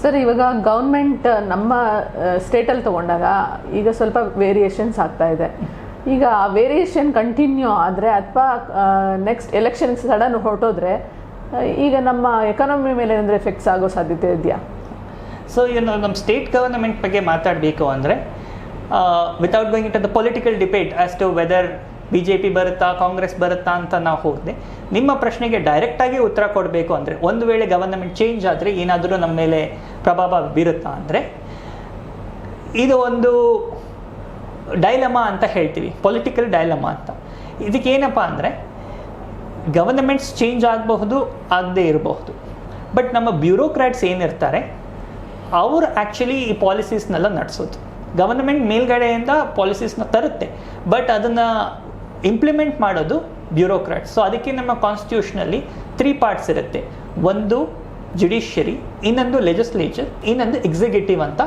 Sir, ಇವಾಗ government ನಮ್ಮ ಸ್ಟೇಟಲ್ಲಿ ತೊಗೊಂಡಾಗ ಈಗ ಸ್ವಲ್ಪ ವೇರಿಯೇಷನ್ಸ್ ಆಗ್ತಾ ಇದೆ. ಈಗ ಆ ವೇರಿಯೇಷನ್ ಕಂಟಿನ್ಯೂ ಆದರೆ ಅಥವಾ ನೆಕ್ಸ್ಟ್ ಎಲೆಕ್ಷನ್ಗೆ ಸಡನ್ ಹೊರಟೋದ್ರೆ ಈಗ ನಮ್ಮ ಎಕಾನಮಿ ಮೇಲೆ ಏನಾದರೂ ಎಫೆಕ್ಟ್ಸ್ ಆಗೋ ಸಾಧ್ಯತೆ ಇದೆಯಾ? ಸೊ ನಮ್ಮ ಸ್ಟೇಟ್ ಗವರ್ನಮೆಂಟ್ ಬಗ್ಗೆ ಮಾತಾಡಬೇಕು ಅಂದರೆ without going it the political debate as to whether BJP ಬರುತ್ತಾ ಕಾಂಗ್ರೆಸ್ ಬರುತ್ತಾ ಅಂತ ನಾವು ಹೋಗದೆ ನಿಮ್ಮ ಪ್ರಶ್ನೆಗೆ ಡೈರೆಕ್ಟಾಗಿ ಉತ್ತರ ಕೊಡಬೇಕು ಅಂದರೆ, ಒಂದು ವೇಳೆ ಗವರ್ನಮೆಂಟ್ ಚೇಂಜ್ ಆದರೆ ಏನಾದರೂ ನಮ್ಮ ಮೇಲೆ ಪ್ರಭಾವ ಬೀರುತ್ತಾ ಅಂದರೆ, ಇದು ಒಂದು ಡೈಲಮಾ ಅಂತ ಹೇಳ್ತೀವಿ, ಪೊಲಿಟಿಕಲ್ ಡೈಲಮಾ ಅಂತ. ಇದಕ್ಕೇನಪ್ಪ ಅಂದರೆ ಗವರ್ನಮೆಂಟ್ಸ್ ಚೇಂಜ್ ಆಗಬಹುದು, ಆಗದೇ ಇರಬಹುದು. ಬಟ್ ನಮ್ಮ ಬ್ಯೂರೋಕ್ರಾಟ್ಸ್ ಏನಿರ್ತಾರೆ ಅವರು ಆ್ಯಕ್ಚುಲಿ ಈ ಪಾಲಿಸೀಸ್ನೆಲ್ಲ ನಡೆಸೋದು. ಗವರ್ನಮೆಂಟ್ ಮೇಲ್ಗಡೆಯಿಂದ ಪಾಲಿಸೀಸ್ನ ತರುತ್ತೆ, ಬಟ್ ಅದನ್ನು ಇಂಪ್ಲಿಮೆಂಟ್ ಮಾಡೋದು ಬ್ಯೂರೋಕ್ರಾಟ್ಸ್. ಸೊ ಅದಕ್ಕೆ ನಮ್ಮ ಕಾನ್ಸ್ಟಿಟ್ಯೂಷನಲ್ಲಿ 3 ಪಾರ್ಟ್ಸ್ ಇರುತ್ತೆ. ಒಂದು ಜುಡಿಷಿಯರಿ, ಇನ್ನೊಂದು ಲೆಜಿಸ್ಲೇಚರ್, ಇನ್ನೊಂದು ಎಕ್ಸಿಕ್ಯೂಟಿವ್ ಅಂತ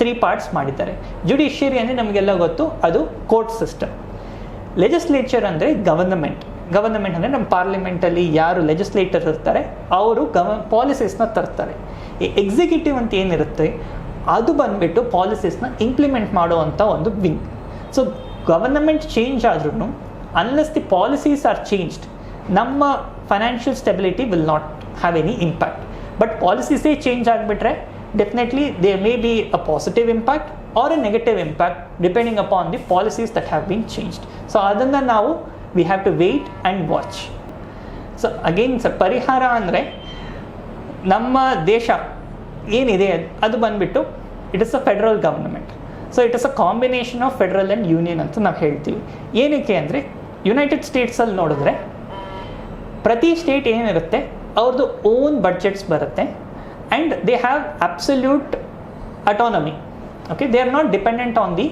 3 ಪಾರ್ಟ್ಸ್ ಮಾಡಿದ್ದಾರೆ. ಜುಡಿಷಿಯರಿ ಅಂದರೆ ನಮಗೆಲ್ಲ ಗೊತ್ತು, ಅದು ಕೋರ್ಟ್ ಸಿಸ್ಟಮ್. ಲೆಜಿಸ್ಲೇಚರ್ ಅಂದರೆ ಗವರ್ನಮೆಂಟ್ ಅಂದರೆ ನಮ್ಮ ಪಾರ್ಲಿಮೆಂಟಲ್ಲಿ ಯಾರು ಲೆಜಿಸ್ಲೇಟರ್ ಇರ್ತಾರೆ ಅವರು ಪಾಲಿಸೀಸ್ನ ತರ್ತಾರೆ. ಈ ಎಕ್ಸಿಕ್ಯೂಟಿವ್ ಅಂತ ಏನಿರುತ್ತೆ ಅದು ಬಂದುಬಿಟ್ಟು ಪಾಲಿಸೀಸ್ನ ಇಂಪ್ಲಿಮೆಂಟ್ ಮಾಡುವಂಥ ಒಂದು ವಿಂಗ್. ಸೊ ಗವರ್ನಮೆಂಟ್ ಚೇಂಜ್ ಆದ್ರೂ unless the policies are changed, ನಮ್ಮ financial stability will not have any impact. But ಪಾಲಿಸೀಸೇ ಚೇಂಜ್ ಆಗಿಬಿಟ್ರೆ definitely there may be a positive impact or a negative impact depending upon the policies that have been changed. So ಅದನ್ನು ನಾವು we have to wait and watch. So again sir, ಪರಿಹಾರ ಅಂದರೆ ನಮ್ಮ ದೇಶ ಏನಿದೆ ಅದು ಬಂದುಬಿಟ್ಟು it is a federal government. So it is a combination of federal and union ಅಂತ ನಾವು ಹೇಳ್ತೀವಿ. ಏನಕ್ಕೆ ಅಂದರೆ ಯುನೈಟೆಡ್ ಸ್ಟೇಟ್ಸಲ್ಲಿ ನೋಡಿದ್ರೆ ಪ್ರತಿ ಸ್ಟೇಟ್ ಏನಿರುತ್ತೆ ಅವ್ರದ್ದು ಓನ್ ಬಡ್ಜೆಟ್ಸ್ ಬರುತ್ತೆ and they have absolute autonomy. Okay, they are not dependent on the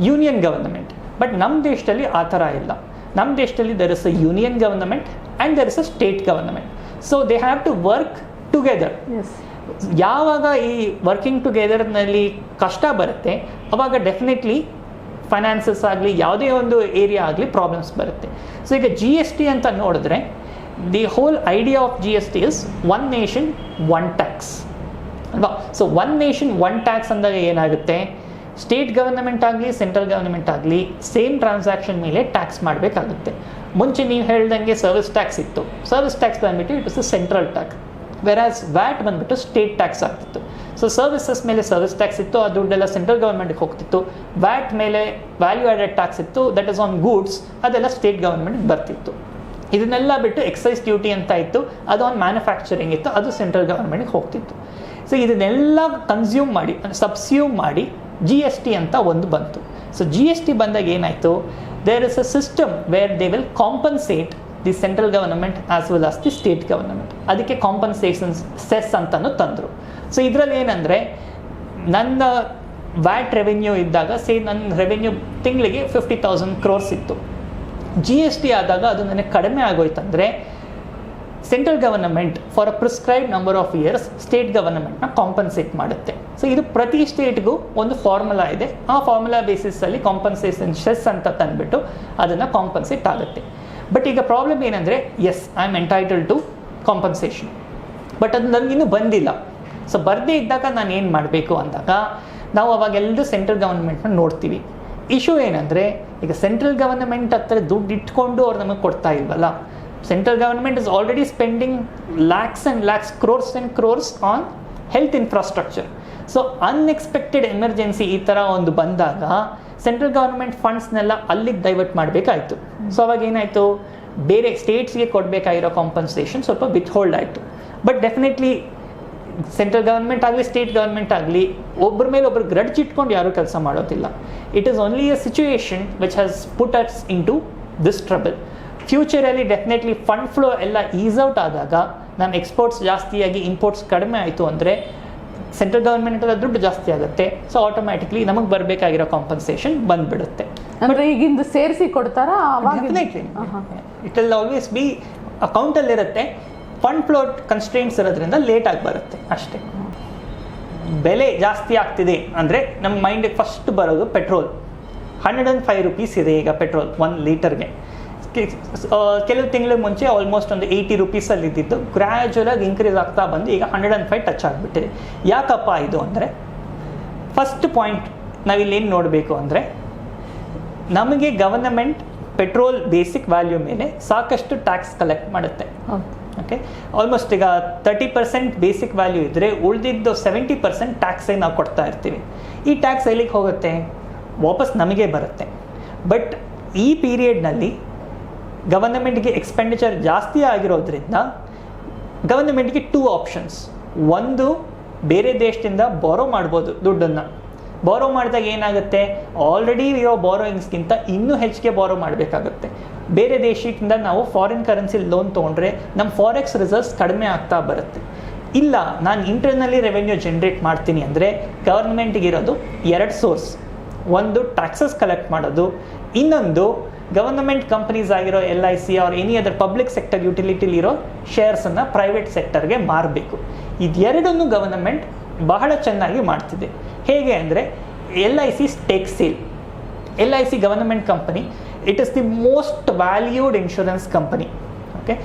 union government. But ನಮ್ಮ ದೇಶದಲ್ಲಿ ಆ ಥರ ಇಲ್ಲ. ನಮ್ಮ ದೇಶದಲ್ಲಿ there is a union government and there is a state government. So they have to work together. ಯಾವಾಗ ಈ working ಟುಗೆದರ್ನಲ್ಲಿ ಕಷ್ಟ ಬರುತ್ತೆ ಅವಾಗ ಡೆಫಿನೆಟ್ಲಿ ಫೈನಾನ್ಸಸ್ ಆಗಲಿ ಯಾವುದೇ ಒಂದು ಏರಿಯಾ ಆಗಲಿ ಪ್ರಾಬ್ಲಮ್ಸ್ ಬರುತ್ತೆ. ಸೊ ಈಗ GST ಅಂತ ನೋಡಿದ್ರೆ the whole idea of GST is one nation one tax ಅಲ್ವಾ? So one nation one tax ಅಂದಾಗ ಏನಾಗುತ್ತೆ, ಸ್ಟೇಟ್ ಗವರ್ನಮೆಂಟ್ ಆಗಲಿ ಸೆಂಟ್ರಲ್ ಗವರ್ನಮೆಂಟ್ ಆಗಲಿ ಸೇಮ್ ಟ್ರಾನ್ಸಾಕ್ಷನ್ ಮೇಲೆ ಟ್ಯಾಕ್ಸ್ ಮಾಡಬೇಕಾಗುತ್ತೆ. ಮುಂಚೆ ನೀವು ಹೇಳ್ದಂಗೆ ಸರ್ವಿಸ್ ಟ್ಯಾಕ್ಸ್ ಇತ್ತು, ಸರ್ವಿಸ್ ಟ್ಯಾಕ್ಸ್ ಬಂದುಬಿಟ್ಟು it is a central tax, whereas VAT ಬಂದುಬಿಟ್ಟು ಸ್ಟೇಟ್ ಟ್ಯಾಕ್ಸ್ ಆಗ್ತಿತ್ತು. ಸೊ ಸರ್ವಿಸಸ್ ಮೇಲೆ ಸರ್ವಿಸ್ ಟ್ಯಾಕ್ಸ್ ಇತ್ತು, ಆ ದುಡ್ಡೆಲ್ಲ ಸೆಂಟ್ರಲ್ ಗವರ್ಮೆಂಟ್ಗೆ ಹೋಗ್ತಿತ್ತು. ವ್ಯಾಟ್ ಮೇಲೆ ವ್ಯಾಲ್ಯೂ ಆ್ಯಡೆಡ್ ಟ್ಯಾಕ್ಸ್ ಇತ್ತು, ದಟ್ ಇಸ್ ಆನ್ ಗೂಡ್ಸ್, ಅದೆಲ್ಲ ಸ್ಟೇಟ್ ಗವರ್ಮೆಂಟ್ಗೆ ಬರ್ತಿತ್ತು. ಇದನ್ನೆಲ್ಲ ಬಿಟ್ಟು ಎಕ್ಸೈಸ್ ಡ್ಯೂಟಿ ಅಂತ ಇತ್ತು, ಅದು ಆನ್ ಮ್ಯಾನುಫ್ಯಾಕ್ಚರಿಂಗ್ ಇತ್ತು, ಅದು ಸೆಂಟ್ರಲ್ ಗವರ್ಮೆಂಟ್ಗೆ ಹೋಗ್ತಿತ್ತು. ಸೊ ಇದನ್ನೆಲ್ಲ ಕನ್ಸ್ಯೂಮ್ ಮಾಡಿ ಸಬ್ಸ್ಯೂಮ್ ಮಾಡಿ GST ಅಂತ ಒಂದು ಬಂತು. ಸೊ GST ಬಂದಾಗ ಏನಾಯಿತು, there is a system where they will compensate the central government as well as the state government. ಅದಕ್ಕೆ ಕಾಂಪನ್ಸೇಷನ್ಸ್ ಸೆಸ್ ಅಂತಲೂ ತಂದರು. ಸೊ ಇದರಲ್ಲಿ ಏನಂದರೆ, ನನ್ನ ವ್ಯಾಟ್ ರೆವೆನ್ಯೂ ಇದ್ದಾಗ ನನ್ನ ರೆವೆನ್ಯೂ ತಿಂಗಳಿಗೆ 50,000 crores ಇತ್ತು. GST ಆದಾಗ ಅದು ನನಗೆ ಕಡಿಮೆ ಆಗೋಯ್ತಂದರೆ central government for a prescribed number of years state ಗವರ್ನಮೆಂಟ್ನ ಕಾಂಪನ್ಸೇಟ್ ಮಾಡುತ್ತೆ. ಸೊ ಇದು ಪ್ರತಿ ಸ್ಟೇಟ್ಗೂ ಒಂದು ಫಾರ್ಮುಲಾ ಇದೆ. ಆ ಫಾರ್ಮುಲಾ ಬೇಸಿಸಲ್ಲಿ ಕಾಂಪನ್ಸೇಷನ್ ಸೆಸ್ ಅಂತ ತಂದುಬಿಟ್ಟು ಅದನ್ನು ಕಾಂಪನ್ಸೇಟ್ ಆಗುತ್ತೆ. ಬಟ್ ಈಗ ಪ್ರಾಬ್ಲಮ್ ಏನಂದರೆ, yes I am entitled to compensation, but ಅದು ನನಗಿನ್ನೂ ಬಂದಿಲ್ಲ. ಸೊ ಬರದೇ ಇದ್ದಾಗ ನಾನು ಏನು ಮಾಡಬೇಕು ಅಂದಾಗ ನಾವು ಅವಾಗೆಲ್ಲರೂ ಸೆಂಟ್ರಲ್ ಗವರ್ನಮೆಂಟ್ನ ನೋಡ್ತೀವಿ. ಇಶ್ಯೂ ಏನಂದರೆ, ಈಗ ಸೆಂಟ್ರಲ್ ಗವರ್ನಮೆಂಟ್ ಹತ್ರ ದುಡ್ಡು ಇಟ್ಕೊಂಡು ಅವ್ರು ನಮಗೆ ಕೊಡ್ತಾ ಇಲ್ವಲ್ಲ. Central government is already spending lakhs and lakhs, crores and crores on health infrastructure. So unexpected emergency ಈ ಥರ ಒಂದು ಬಂದಾಗ ಸೆಂಟ್ರಲ್ ಗವರ್ನಮೆಂಟ್ ಫಂಡ್ಸ್ನೆಲ್ಲ ಅಲ್ಲಿಗೆ ಡೈವರ್ಟ್ ಮಾಡಬೇಕಾಯಿತು. ಸೊ ಅವಾಗ ಏನಾಯಿತು, ಬೇರೆ ಸ್ಟೇಟ್ಸ್ಗೆ ಕೊಡಬೇಕಾಗಿರೋ ಕಾಂಪನ್ಸೇಷನ್ ಸ್ವಲ್ಪ ವಿತ್ ಆಯಿತು. ಬಟ್ ಡೆಫಿನೆಟ್ಲಿ ಸೆಂಟ್ರಲ್ ಗವರ್ಮೆಂಟ್ ಆಗಲಿ ಸ್ಟೇಟ್ ಗವರ್ಮೆಂಟ್ ಆಗಲಿ ಒಬ್ಬರ ಮೇಲೆ ಒಬ್ಬರು ಗ್ರಡ್ಜ್ ಇಟ್ಕೊಂಡು ಯಾರೂ ಕೆಲಸ ಮಾಡೋದಿಲ್ಲ. It is only a situation which has put us into this trouble. ಫ್ಯೂಚರಲ್ಲಿ ಡೆಫಿನೆಟ್ಲಿ ಫಂಡ್ ಫ್ಲೋ ಎಲ್ಲ ಈಸ್ ಔಟ್ ಆದಾಗ, ನಮ್ಮ ಎಕ್ಸ್ಪೋರ್ಟ್ಸ್ ಜಾಸ್ತಿಯಾಗಿ ಇಂಪೋರ್ಟ್ಸ್ ಕಡಿಮೆ ಆಯಿತು ಅಂದರೆ ಸೆಂಟ್ರಲ್ ಗವರ್ಮೆಂಟಲ್ಲ ದುಡ್ಡು ಜಾಸ್ತಿ ಆಗುತ್ತೆ. ಸೊ ಆಟೋಮ್ಯಾಟಿಕ್ಲಿ ನಮಗೆ ಬರಬೇಕಾಗಿರೋ ಕಾಂಪನ್ಸೇಷನ್ ಬಂದುಬಿಡುತ್ತೆ. ಅಂದರೆ ಈಗಿಂದು ಸೇರಿಸಿ ಕೊಡ್ತಾರಾ? ಇಟ್ ವಿಲ್ ಆಲ್ವೇಸ್ ಬಿ ಅಕೌಂಟಲ್ಲಿರುತ್ತೆ. ಫಂಡ್ ಫ್ಲೋ ಕನ್ಸ್ಟ್ರೇಂಟ್ಸ್ ಇರೋದ್ರಿಂದ ಲೇಟಾಗಿ ಬರುತ್ತೆ ಅಷ್ಟೇ. ಬೆಲೆ ಜಾಸ್ತಿ ಆಗ್ತಿದೆ ಅಂದರೆ ನಮ್ಮ ಮೈಂಡಿಗೆ ಫಸ್ಟ್ ಬರೋದು ಪೆಟ್ರೋಲ್. 105 rupees ಇದೆ ಈಗ ಪೆಟ್ರೋಲ್ 1 ಲೀಟರ್ಗೆ. ಕೆಲವು ತಿಂಗಳ ಮುಂಚೆ ಆಲ್ಮೋಸ್ಟ್ ಒಂದು 80 ರೂಪೀಸಲ್ಲಿ ಇದ್ದಿದ್ದು ಗ್ರ್ಯಾಜುವಲಾಗಿ ಇನ್ಕ್ರೀಸ್ ಆಗ್ತಾ ಬಂದು ಈಗ 105 ಟಚ್ ಆಗಿಬಿಟ್ಟಿದೆ. ಯಾಕಪ್ಪ ಇದು ಅಂದರೆ, ಫಸ್ಟ್ ಪಾಯಿಂಟ್ ನಾವಿಲ್ಲೇನು ನೋಡಬೇಕು ಅಂದರೆ, ನಮಗೆ ಗವರ್ನಮೆಂಟ್ ಪೆಟ್ರೋಲ್ ಬೇಸಿಕ್ ವ್ಯಾಲ್ಯೂ ಮೇಲೆ ಸಾಕಷ್ಟು ಟ್ಯಾಕ್ಸ್ ಕಲೆಕ್ಟ್ ಮಾಡುತ್ತೆ. ಓಕೆ, ಆಲ್ಮೋಸ್ಟ್ ಈಗ 30% ಬೇಸಿಕ್ ವ್ಯಾಲ್ಯೂ ಇದ್ದರೆ ಉಳಿದಿದ್ದು 70% ಟ್ಯಾಕ್ಸೇ ನಾವು ಕೊಡ್ತಾ ಇರ್ತೀವಿ. ಈ ಟ್ಯಾಕ್ಸ್ ಎಲ್ಲಿಗೆ ಹೋಗುತ್ತೆ? ವಾಪಸ್ ನಮಗೆ ಬರುತ್ತೆ. ಬಟ್ ಈ ಪೀರಿಯಡ್ನಲ್ಲಿ ಗವರ್ನಮೆಂಟ್ಗೆ ಎಕ್ಸ್ಪೆಂಡಿಚರ್ ಜಾಸ್ತಿ ಆಗಿರೋದ್ರಿಂದ ಗವರ್ನಮೆಂಟ್ಗೆ 2 ಆಪ್ಷನ್ಸ್. ಒಂದು, ಬೇರೆ ದೇಶದಿಂದ ಬಾರೋ ಮಾಡ್ಬೋದು ದುಡ್ಡನ್ನು. ಬಾರೋ ಮಾಡಿದಾಗ ಏನಾಗುತ್ತೆ, ಆಲ್ರೆಡಿ ಇರೋ ಬಾರೋಯಿಂಗ್ಸ್ಗಿಂತ ಇನ್ನೂ ಹೆಚ್ಚಿಗೆ ಬಾರೋ ಮಾಡಬೇಕಾಗುತ್ತೆ. ಬೇರೆ ದೇಶದಿಂದ ನಾವು ಫಾರಿನ್ ಕರೆನ್ಸಿ ಲೋನ್ ತೊಗೊಂಡ್ರೆ ನಮ್ಮ ಫಾರೆಕ್ಸ್ ರಿಸರ್ವ್ಸ್ ಕಡಿಮೆ ಆಗ್ತಾ ಬರುತ್ತೆ. ಇಲ್ಲ, ನಾನು ಇಂಟರ್ನಲ್ಲಿ ರೆವೆನ್ಯೂ ಜನ್ರೇಟ್ ಮಾಡ್ತೀನಿ ಅಂದರೆ ಗವರ್ನಮೆಂಟ್ಗಿರೋದು 2 ಸೋರ್ಸ್. ಒಂದು ಟ್ಯಾಕ್ಸಸ್ ಕಲೆಕ್ಟ್ ಮಾಡೋದು, ಇನ್ನೊಂದು ಗವರ್ನಮೆಂಟ್ ಕಂಪ್ನೀಸ್ ಆಗಿರೋ LIC or any other public sector ಯುಟಿಲಿಟಿಲಿರೋ ಶೇರ್ಸನ್ನು ಪ್ರೈವೇಟ್ ಸೆಕ್ಟರ್ಗೆ ಮಾರಬೇಕು. ಇದೆರಡನ್ನು ಗವರ್ನಮೆಂಟ್ ಬಹಳ ಚೆನ್ನಾಗಿ ಮಾಡ್ತಿದೆ. ಹೇಗೆ ಅಂದರೆ, LIC stake sale. LIC government company, it is the most valued insurance company. Okay,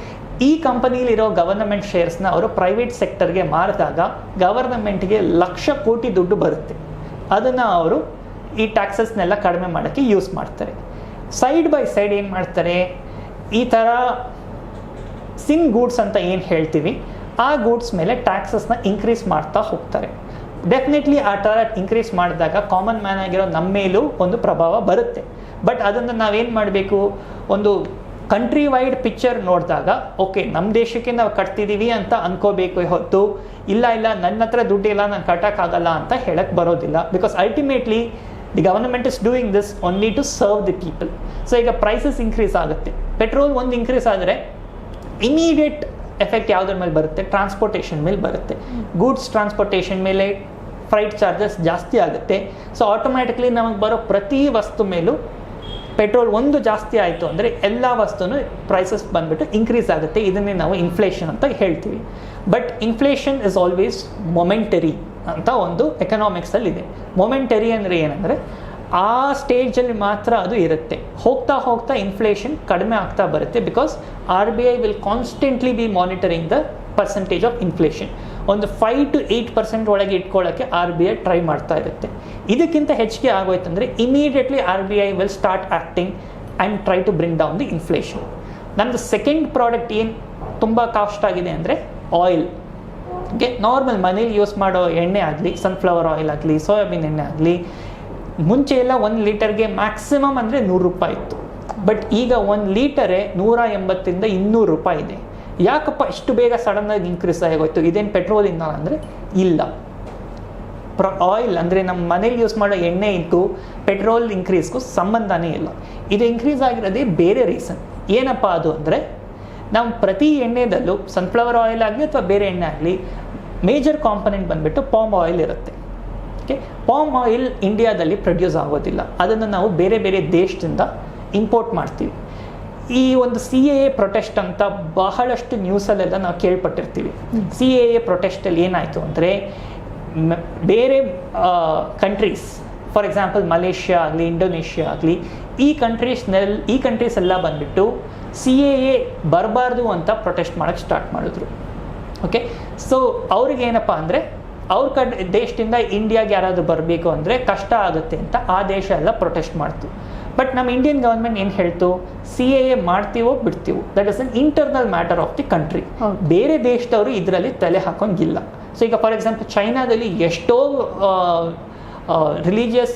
ಈ ಕಂಪನಿಲಿರೋ ಗವರ್ನಮೆಂಟ್ ಶೇರ್ಸ್ನ ಅವರು ಪ್ರೈವೇಟ್ ಸೆಕ್ಟರ್ಗೆ ಮಾರಿದಾಗ ಗವರ್ನಮೆಂಟ್ಗೆ ಲಕ್ಷ ಕೋಟಿ ದುಡ್ಡು ಬರುತ್ತೆ. ಅದನ್ನು ಅವರು ಈ ಟ್ಯಾಕ್ಸಸ್ನೆಲ್ಲ ಕಡಿಮೆ ಮಾಡೋಕ್ಕೆ ಯೂಸ್ ಮಾಡ್ತಾರೆ. ಸೈಡ್ ಬೈ ಸೈಡ್ ಏನು ಮಾಡ್ತಾರೆ, ಈ ಥರ ಸಿನ್ ಗೂಡ್ಸ್ ಅಂತ ಏನು ಹೇಳ್ತೀವಿ, ಆ ಗೂಡ್ಸ್ ಮೇಲೆ ಟ್ಯಾಕ್ಸಸ್ನ ಇನ್ಕ್ರೀಸ್ ಮಾಡ್ತಾ ಹೋಗ್ತಾರೆ. ಡೆಫಿನೆಟ್ಲಿ ಆ ಥರ ಇನ್ಕ್ರೀಸ್ ಮಾಡಿದಾಗ ಕಾಮನ್ ಮ್ಯಾನ್ ಆಗಿರೋ ನಮ್ಮ ಮೇಲೂ ಒಂದು ಪ್ರಭಾವ ಬರುತ್ತೆ. ಬಟ್ ಅದನ್ನು ನಾವೇನು ಮಾಡಬೇಕು, ಒಂದು ಕಂಟ್ರಿ ವೈಡ್ ಪಿಕ್ಚರ್ ನೋಡಿದಾಗ ಓಕೆ, ನಮ್ಮ ದೇಶಕ್ಕೆ ನಾವು ಕಟ್ತಿದ್ದೀವಿ ಅಂತ ಅನ್ಕೋಬೇಕು ಹೊತ್ತು, ಇಲ್ಲ ನನ್ನ ಹತ್ರ ದುಡ್ಡಿಲ್ಲ, ನಾನು ಕಟ್ಟೋಕ್ಕಾಗಲ್ಲ ಅಂತ ಹೇಳಕ್ಕೆ ಬರೋದಿಲ್ಲ. Because ultimately the government is doing this only to serve the people. So ಈಗ ಪ್ರೈಸಸ್ ಇನ್ಕ್ರೀಸ್ ಆಗುತ್ತೆ. ಪೆಟ್ರೋಲ್ ಒಂದು ಇನ್ಕ್ರೀಸ್ ಆದರೆ ಇಮಿಡಿಯೇಟ್ ಎಫೆಕ್ಟ್ ಯಾವುದ್ರ ಮೇಲೆ ಬರುತ್ತೆ? ಟ್ರಾನ್ಸ್ಪೋರ್ಟೇಷನ್ ಮೇಲೆ ಬರುತ್ತೆ. ಗೂಡ್ಸ್ ಟ್ರಾನ್ಸ್ಪೋರ್ಟೇಷನ್ ಮೇಲೆ ಫ್ರೈಟ್ ಚಾರ್ಜಸ್ ಜಾಸ್ತಿ ಆಗುತ್ತೆ. ಸೊ ಆಟೋಮ್ಯಾಟಿಕ್ಲಿ ನಮಗೆ ಬರೋ ಪ್ರತಿ ವಸ್ತು ಮೇಲೂ ಪೆಟ್ರೋಲ್ ಒಂದು ಜಾಸ್ತಿ ಆಯಿತು ಅಂದರೆ ಎಲ್ಲ ವಸ್ತುನೂ ಪ್ರೈಸಸ್ ಬಂದುಬಿಟ್ಟು ಇನ್ಕ್ರೀಸ್ ಆಗುತ್ತೆ. ಇದನ್ನೇ ನಾವು ಇನ್ಫ್ಲೇಷನ್ ಅಂತ ಹೇಳ್ತೀವಿ. But inflation is always momentary ಅಂತ ಒಂದು ಎಕನಾಮಿಕ್ಸಲ್ಲಿದೆ. ಮೊಮೆಂಟರಿ ಅಂದರೆ ಏನಂದರೆ, ಆ ಸ್ಟೇಜಲ್ಲಿ ಮಾತ್ರ ಅದು ಇರುತ್ತೆ. ಹೋಗ್ತಾ ಹೋಗ್ತಾ ಇನ್ಫ್ಲೇಷನ್ ಕಡಿಮೆ ಆಗ್ತಾ ಬರುತ್ತೆ. Because RBI will constantly B monitoring the percentage of inflation. ಒಂದು 5 to 8% ಒಳಗೆ ಇಟ್ಕೊಳ್ಳೋಕ್ಕೆ RBI ಟ್ರೈ ಮಾಡ್ತಾ ಇರುತ್ತೆ. ಇದಕ್ಕಿಂತ ಹೆಚ್ಚಿಗೆ ಆಗೋಯ್ತಂದರೆ immediately RBI will start acting and try to bring down the inflation. ನಮ್ಮದು ಸೆಕೆಂಡ್ ಪ್ರಾಡಕ್ಟ್ ಏನು ತುಂಬ ಕಾಸ್ಟ್ ಆಗಿದೆ ಅಂದರೆ ಆಯಿಲ್. ಓಕೆ, ನಾರ್ಮಲ್ ಮನೇಲಿ ಯೂಸ್ ಮಾಡೋ ಎಣ್ಣೆ ಆಗಲಿ, ಸನ್ಫ್ಲವರ್ ಆಯಿಲ್ ಆಗಲಿ, ಸೋಯಾಬೀನ್ ಎಣ್ಣೆ ಆಗಲಿ, ಮುಂಚೆ ಎಲ್ಲ 1 ಲೀಟರ್ಗೆ ಮ್ಯಾಕ್ಸಿಮಮ್ ಅಂದರೆ 100 ರೂಪಾಯಿ ಇತ್ತು. ಬಟ್ ಈಗ 1 ಲೀಟರೇ 180 - 200 ರೂಪಾಯಿ ಇದೆ. ಯಾಕಪ್ಪ ಇಷ್ಟು ಬೇಗ ಸಡನ್ನಾಗಿ ಇನ್ಕ್ರೀಸ್ ಆಗೋಯ್ತು? ಇದೇನು ಪೆಟ್ರೋಲಿಂದ ಅಂದರೆ ಇಲ್ಲ. ಆಯಿಲ್ ಅಂದರೆ ನಮ್ಮ ಮನೇಲಿ ಯೂಸ್ ಮಾಡೋ ಎಣ್ಣೆ ಇತ್ತು, ಪೆಟ್ರೋಲ್ ಇನ್ಕ್ರೀಸ್ಗೂ ಸಂಬಂಧನೇ ಇಲ್ಲ. ಇದು ಇನ್ಕ್ರೀಸ್ ಆಗಿರೋದೇ ಬೇರೆ ರೀಸನ್. ಏನಪ್ಪ ಅದು ಅಂದರೆ, ನಾವು ಪ್ರತಿ ಎಣ್ಣೆದಲ್ಲೂ ಸನ್ಫ್ಲವರ್ ಆಯಿಲ್ ಆಗಲಿ ಅಥವಾ ಬೇರೆ ಎಣ್ಣೆ ಆಗಲಿ ಮೇಜರ್ ಕಾಂಪೊನೆಂಟ್ ಬಂದುಬಿಟ್ಟು ಪಾಮ್ ಆಯಿಲ್ ಇರುತ್ತೆ. ಓಕೆ, ಪಾಮ್ ಆಯಿಲ್ ಇಂಡಿಯಾದಲ್ಲಿ ಪ್ರೊಡ್ಯೂಸ್ ಆಗೋದಿಲ್ಲ. ಅದನ್ನು ನಾವು ಬೇರೆ ಬೇರೆ ದೇಶದಿಂದ ಇಂಪೋರ್ಟ್ ಮಾಡ್ತೀವಿ. ಈ ಒಂದು CAA ಪ್ರೊಟೆಸ್ಟ್ ಅಂತ ಬಹಳಷ್ಟು ನ್ಯೂಸಲ್ಲೆಲ್ಲ ನಾವು ಕೇಳ್ಪಟ್ಟಿರ್ತೀವಿ. CAA ಪ್ರೊಟೆಸ್ಟಲ್ಲಿ ಏನಾಯಿತು ಅಂದರೆ, ಬೇರೆ ಕಂಟ್ರೀಸ್, ಫಾರ್ ಎಕ್ಸಾಂಪಲ್ ಮಲೇಷ್ಯಾ ಆಗಲಿ, ಇಂಡೋನೇಷ್ಯಾ ಆಗಲಿ, ಈ ಕಂಟ್ರೀಸ್ ಎಲ್ಲ ಬಂದುಬಿಟ್ಟು CAA ಬರಬಾರ್ದು ಅಂತ ಪ್ರೊಟೆಸ್ಟ್ ಮಾಡೋಕ್ಕೆ ಸ್ಟಾರ್ಟ್ ಮಾಡಿದ್ರು. ಓಕೆ, ಸೊ ಅವ್ರಿಗೇನಪ್ಪ ಅಂದರೆ, ಅವ್ರ ದೇಶದಿಂದ ಇಂಡಿಯಾಗೆ ಯಾರಾದರೂ ಬರಬೇಕು ಅಂದರೆ ಕಷ್ಟ ಆಗುತ್ತೆ ಅಂತ ಆ ದೇಶ ಎಲ್ಲ ಪ್ರೊಟೆಸ್ಟ್ ಮಾಡ್ತು. ಬಟ್ ನಮ್ಮ ಇಂಡಿಯನ್ ಗವರ್ಮೆಂಟ್ ಏನು ಹೇಳ್ತು, CAA ಮಾಡ್ತೀವೋ ಬಿಡ್ತೀವೋ, that is an internal matter of the country. ಬೇರೆ ದೇಶದವರು ಇದರಲ್ಲಿ ತಲೆ ಹಾಕೋಂಗಿಲ್ಲ. ಸೊ ಈಗ ಫಾರ್ ಎಕ್ಸಾಂಪಲ್ ಚೈನಾದಲ್ಲಿ ಎಷ್ಟೋ ರಿಲಿಜಿಯಸ್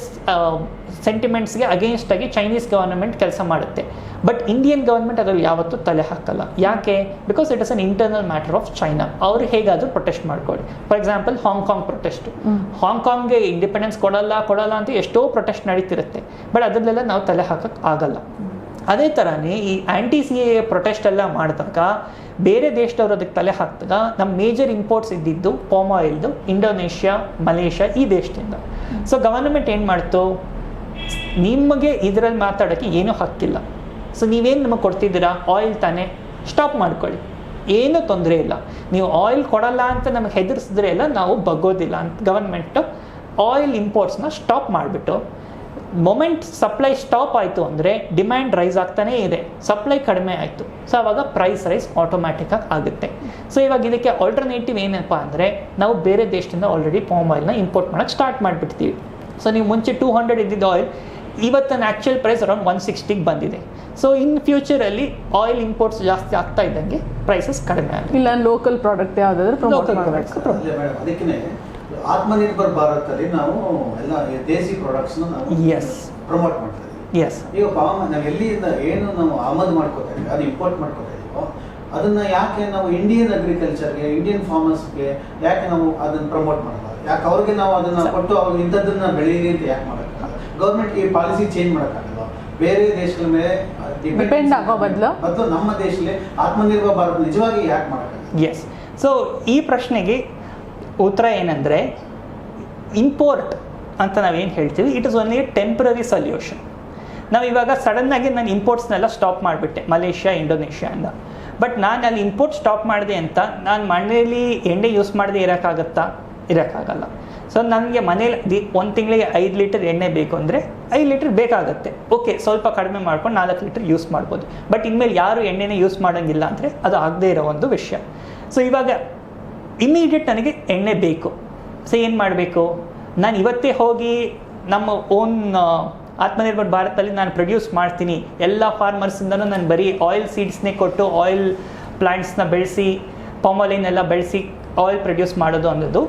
ಸೆಂಟಿಮೆಂಟ್ಸ್ಗೆ ಅಗೇನ್ಸ್ಟ್ ಆಗಿ ಚೈನೀಸ್ ಗವರ್ನಮೆಂಟ್ ಕೆಲಸ ಮಾಡುತ್ತೆ. ಬಟ್ ಇಂಡಿಯನ್ ಗವರ್ಮೆಂಟ್ ಅದರಲ್ಲಿ ಯಾವತ್ತೂ ತಲೆ ಹಾಕಲ್ಲ. ಯಾಕೆ? Because it is an internal matter of China. ಅವ್ರು ಹೇಗಾದರೂ ಪ್ರೊಟೆಸ್ಟ್ ಮಾಡ್ಕೊಳ್ಳಿ. ಫಾರ್ ಎಕ್ಸಾಂಪಲ್ ಹಾಂಗ್ಕಾಂಗ್ ಪ್ರೊಟೆಸ್ಟ್, ಹಾಂಗ್ಕಾಂಗ್ಗೆ ಇಂಡಿಪೆಂಡೆನ್ಸ್ ಕೊಡಲ್ಲ ಅಂತ ಎಷ್ಟೋ ಪ್ರೊಟೆಸ್ಟ್ ನಡೀತಿರುತ್ತೆ. ಬಟ್ ಅದರಲ್ಲೆಲ್ಲ ನಾವು ತಲೆ ಹಾಕಕ್ಕೆ ಆಗಲ್ಲ. ಅದೇ ಥರನೇ ಈ ಆ್ಯಂಟಿ CAA ಪ್ರೊಟೆಸ್ಟ್ ಎಲ್ಲ ಮಾಡಿದಾಗ ಬೇರೆ ದೇಶದವರು ಅದಕ್ಕೆ ತಲೆ ಹಾಕಿದಾಗ ನಮ್ಮ ಮೇಜರ್ ಇಂಪೋರ್ಟ್ಸ್ ಇದ್ದಿದ್ದು ಪಾಮ್ ಆಯಿಲ್ದು ಇಂಡೋನೇಷ್ಯಾ, ಮಲೇಷ್ಯಾ, ಈ ದೇಶದಿಂದ. ಸೊ ಗವರ್ನಮೆಂಟ್ ಏನು ಮಾಡ್ತು, ನಿಮಗೆ ಇದರಲ್ಲಿ ಮಾತಾಡೋಕ್ಕೆ ಏನೂ ಹಕ್ಕಿಲ್ಲ. ಸೊ ನೀವೇನು ನಮಗೆ ಕೊಡ್ತಿದ್ದೀರಾ, ಆಯಿಲ್ ತಾನೇ, ಸ್ಟಾಪ್ ಮಾಡ್ಕೊಳ್ಳಿ, ಏನೂ ತೊಂದರೆ ಇಲ್ಲ. ನೀವು ಆಯಿಲ್ ಕೊಡಲ್ಲ ಅಂತ ನಮಗೆ ಹೆದರಿಸಿದ್ರೆ ಎಲ್ಲ ನಾವು ಬಗ್ಗೋದಿಲ್ಲ ಅಂತ ಗವರ್ಮೆಂಟು ಆಯಿಲ್ ಇಂಪೋರ್ಟ್ಸ್ನ ಸ್ಟಾಪ್ ಮಾಡಿಬಿಟ್ಟು ಮೊಮೆಂಟ್ ಸಪ್ಲೈ ಸ್ಟಾಪ್ ಆಯಿತು ಅಂದರೆ ಡಿಮ್ಯಾಂಡ್ ರೈಸ್ ಆಗ್ತಾನೇ ಇದೆ, ಸಪ್ಲೈ ಕಡಿಮೆ ಆಯಿತು, ಸೊ ಆವಾಗ ಪ್ರೈಸ್ ರೈಸ್ ಆಟೋಮ್ಯಾಟಿಕ್ಕಾಗಿ ಆಗುತ್ತೆ. ಸೊ ಇವಾಗ ಇದಕ್ಕೆ ಆಲ್ಟರ್ನೇಟಿವ್ ಏನಪ್ಪ ಅಂದರೆ ನಾವು ಬೇರೆ ದೇಶದಿಂದ ಆಲ್ರೆಡಿ ಪಾಮ್ ಆಯಿಲ್ನ ಇಂಪೋರ್ಟ್ ಮಾಡೋಕ್ಕೆ ಸ್ಟಾರ್ಟ್ ಮಾಡಿಬಿಡ್ತೀವಿ. ಸೊ ನೀವು ಮುಂಚೆ 200 ಇದ್ದಿದ್ದು ಆಯಿಲ್ ಇವತ್ತಿನ ಆ್ಯಕ್ಚುಯಲ್ ಪ್ರೈಸ್ ಅರೌಂಡ್ 160ಗೆ ಬಂದಿದೆ. ಸೊ ಇನ್ ಫ್ಯೂಚರಲ್ಲಿ ಆಯಿಲ್ ಇಂಪೋರ್ಟ್ಸ್ ಜಾಸ್ತಿ ಆಗ್ತಾ ಇದ್ದಂಗೆ ಪ್ರೈಸಸ್ ಕಡಿಮೆ ಆಗುತ್ತೆ. ಇಲ್ಲ ಲೋಕಲ್ ಪ್ರಾಡಕ್ಟ್ ಯಾವುದಾದ್ರೂ ಪ್ರಮೋಟ್ ಮಾಡಬೇಕು. ಅದಕ್ಕೆ ಆತ್ಮನಿರ್ಭರ್ ಭಾರತದಲ್ಲಿ ನಾವು ಎಲ್ಲ ದೇಸಿ ಪ್ರಾಡಕ್ಟ್ಸ್ನ ನಾವು ಪ್ರಮೋಟ್ ಮಾಡ್ತಾ ಇದ್ದೀವಿ. ಈಗ ಪಾಮ್ ನಾವು ಎಲ್ಲಿಂದ ಏನು ನಾವು ಆಮದು ಮಾಡ್ಕೋತಾ ಇದೀವಿ, ಅದು ಇಂಪೋರ್ಟ್ ಮಾಡ್ಕೋತಾ ಇದೀವೋ ಅದನ್ನ ಯಾಕೆ ನಾವು ಇಂಡಿಯನ್ ಅಗ್ರಿಕಲ್ಚರ್ಗೆ, ಇಂಡಿಯನ್ ಫಾರ್ಮರ್ಸ್ಗೆ ಯಾಕೆ ನಾವು ಅದನ್ನ ಪ್ರಮೋಟ್ ಮಾಡಲ್ಲ? ಯಾಕೆ ಅವ್ರಿಗೆ ನಾವು ಅದನ್ನ ಕೊಟ್ಟು ಅವ್ರಿಗೆ ಇಂಥದ್ದನ್ನ ಬೆಳೀಲಿ ಅಂತ ಯಾಕೆ ಮಾಡೋಕ್ಕಾಗಲ್ಲ? ಗೌರ್ಮೆಂಟ್ ಈ ಪಾಲಿಸಿ ಚೇಂಜ್ ಮಾಡೋಕ್ಕಾಗಲ್ಲ? ಬೇರೆ ದೇಶಗಳ ಮೇಲೆ ಡಿಪೆಂಡ್ ಆಗೋ ಬದಲು ನಮ್ಮ ದೇಶದಲ್ಲಿ ಆತ್ಮನಿರ್ಭರ್ ಭಾರತ ನಿಜವಾಗಿ ಯಾಕೆ ಮಾಡೋಕ್ಕಾಗಲ್ಲ? ಸೊ ಈ ಪ್ರಶ್ನೆಗೆ ಉತ್ತರ ಏನಂದರೆ, ಇಂಪೋರ್ಟ್ ಅಂತ ನಾವೇನು ಹೇಳ್ತೀವಿ, it is only A temporary solution. ನಾವು ಇವಾಗ ಸಡನ್ನಾಗಿ ನಾನು ಇಂಪೋರ್ಟ್ಸ್ನೆಲ್ಲ ಸ್ಟಾಪ್ ಮಾಡಿಬಿಟ್ಟೆ ಮಲೇಷ್ಯಾ, ಇಂಡೋನೇಷ್ಯಾದಿಂದ. ಬಟ್ ನಾನು ಅಲ್ಲಿ ಇಂಪೋರ್ಟ್ ಸ್ಟಾಪ್ ಮಾಡಿದೆ ಅಂತ ನಾನು ಮನೇಲಿ ಎಣ್ಣೆ ಯೂಸ್ ಮಾಡದೆ ಇರೋಕ್ಕಾಗಲ್ಲ. ಸೊ ನನಗೆ ಮನೇಲಿ ಒಂದು ತಿಂಗಳಿಗೆ 5 ಲೀಟರ್ ಎಣ್ಣೆ ಬೇಕು ಅಂದರೆ 5 ಲೀಟರ್ ಬೇಕಾಗುತ್ತೆ. ಓಕೆ, ಸ್ವಲ್ಪ ಕಡಿಮೆ ಮಾಡ್ಕೊಂಡು 4 ಲೀಟರ್ ಯೂಸ್ ಮಾಡ್ಬೋದು. ಬಟ್ ಇನ್ಮೇಲೆ ಯಾರು ಎಣ್ಣೆನೇ ಯೂಸ್ ಮಾಡೋಂಗಿಲ್ಲ ಅಂದರೆ ಅದು ಆಗದೇ ಇರೋ ಒಂದು ವಿಷಯ. ಸೊ ಇವಾಗ ಇಮಿಡಿಯೇಟ್ ನನಗೆ ಎಣ್ಣೆ ಬೇಕು. ಸೊ ಏನು ಮಾಡಬೇಕು? ನಾನು ಇವತ್ತೇ ಹೋಗಿ ನಮ್ಮ ಓನ್ ಆತ್ಮನಿರ್ಭರ್ ಭಾರತದಲ್ಲಿ ನಾನು ಪ್ರೊಡ್ಯೂಸ್ ಮಾಡ್ತೀನಿ, ಎಲ್ಲ ಫಾರ್ಮರ್ಸಿಂದನೂ ನಾನು ಬರೀ ಆಯಿಲ್ ಸೀಡ್ಸ್ನೇ ಕೊಟ್ಟು ಆಯಿಲ್ ಪ್ಲಾಂಟ್ಸ್ನ ಬೆಳೆಸಿ ಪಾಮಾಲೈನ್ ಎಲ್ಲ ಬೆಳೆಸಿ ಆಯಿಲ್ ಪ್ರೊಡ್ಯೂಸ್ ಮಾಡೋದು ಅನ್ನೋದು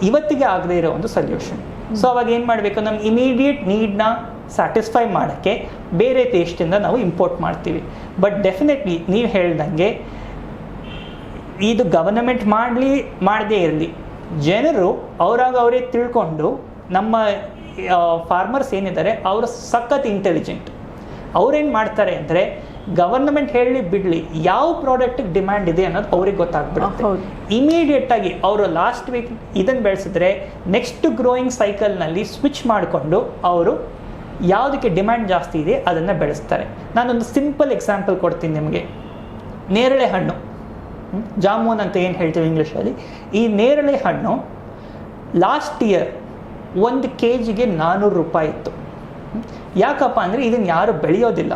ಇವತ್ತಿಗೆ ಆಗದೇ ಇರೋ ಒಂದು ಸೊಲ್ಯೂಷನ್. ಸೊ ಅವಾಗ ಏನು ಮಾಡಬೇಕು? ನಮ್ಮ ಇಮಿಡಿಯೇಟ್ ನೀಡ್ನ ಸ್ಯಾಟಿಸ್ಫೈ ಮಾಡೋಕ್ಕೆ ಬೇರೆ ದೇಶದಿಂದ ನಾವು ಇಂಪೋರ್ಟ್ ಮಾಡ್ತೀವಿ. ಬಟ್ ಡೆಫಿನೆಟ್ಲಿ ನೀವು ಹೇಳ್ದಂಗೆ ಇದು ಗವರ್ನಮೆಂಟ್ ಮಾಡದೇ ಇರಲಿ, ಜನರು ಅವರೇ ತಿಳ್ಕೊಂಡು, ನಮ್ಮ ಫಾರ್ಮರ್ಸ್ ಏನಿದ್ದಾರೆ ಅವರು ಸಖತ್ ಇಂಟೆಲಿಜೆಂಟ್. ಅವ್ರೇನು ಮಾಡ್ತಾರೆ ಅಂದರೆ ಗವರ್ನಮೆಂಟ್ ಹೇಳಿ ಬಿಡಲಿ ಯಾವ ಪ್ರಾಡಕ್ಟಿಗೆ ಡಿಮ್ಯಾಂಡ್ ಇದೆ ಅನ್ನೋದು ಅವ್ರಿಗೆ ಗೊತ್ತಾಗ್ಬಿಡುತ್ತೆ. ಇಮಿಡಿಯೇಟಾಗಿ ಅವರು ಲಾಸ್ಟ್ ವೀಕ್ ಇದನ್ನು ಬೆಳೆಸಿದ್ರೆ ನೆಕ್ಸ್ಟ್ ಗ್ರೋಯಿಂಗ್ ಸೈಕಲ್ನಲ್ಲಿ ಸ್ವಿಚ್ ಮಾಡಿಕೊಂಡು ಅವರು ಯಾವುದಕ್ಕೆ ಡಿಮ್ಯಾಂಡ್ ಜಾಸ್ತಿ ಇದೆ ಅದನ್ನು ಬೆಳೆಸ್ತಾರೆ. ನಾನೊಂದು ಸಿಂಪಲ್ ಎಕ್ಸಾಂಪಲ್ ಕೊಡ್ತೀನಿ ನಿಮಗೆ. ನೇರಳೆ ಹಣ್ಣು, ಜಾಮೂನ್ ಅಂತ ಏನು ಹೇಳ್ತೀವಿ ಇಂಗ್ಲೀಷಲ್ಲಿ, ಈ ನೇರಳೆ ಹಣ್ಣು ಲಾಸ್ಟ್ ಇಯರ್ 1 kgಗೆ 400 ರೂಪಾಯಿ ಇತ್ತು. ಯಾಕಪ್ಪ ಅಂದರೆ ಇದನ್ನು ಯಾರು ಬೆಳೆಯೋದಿಲ್ಲ.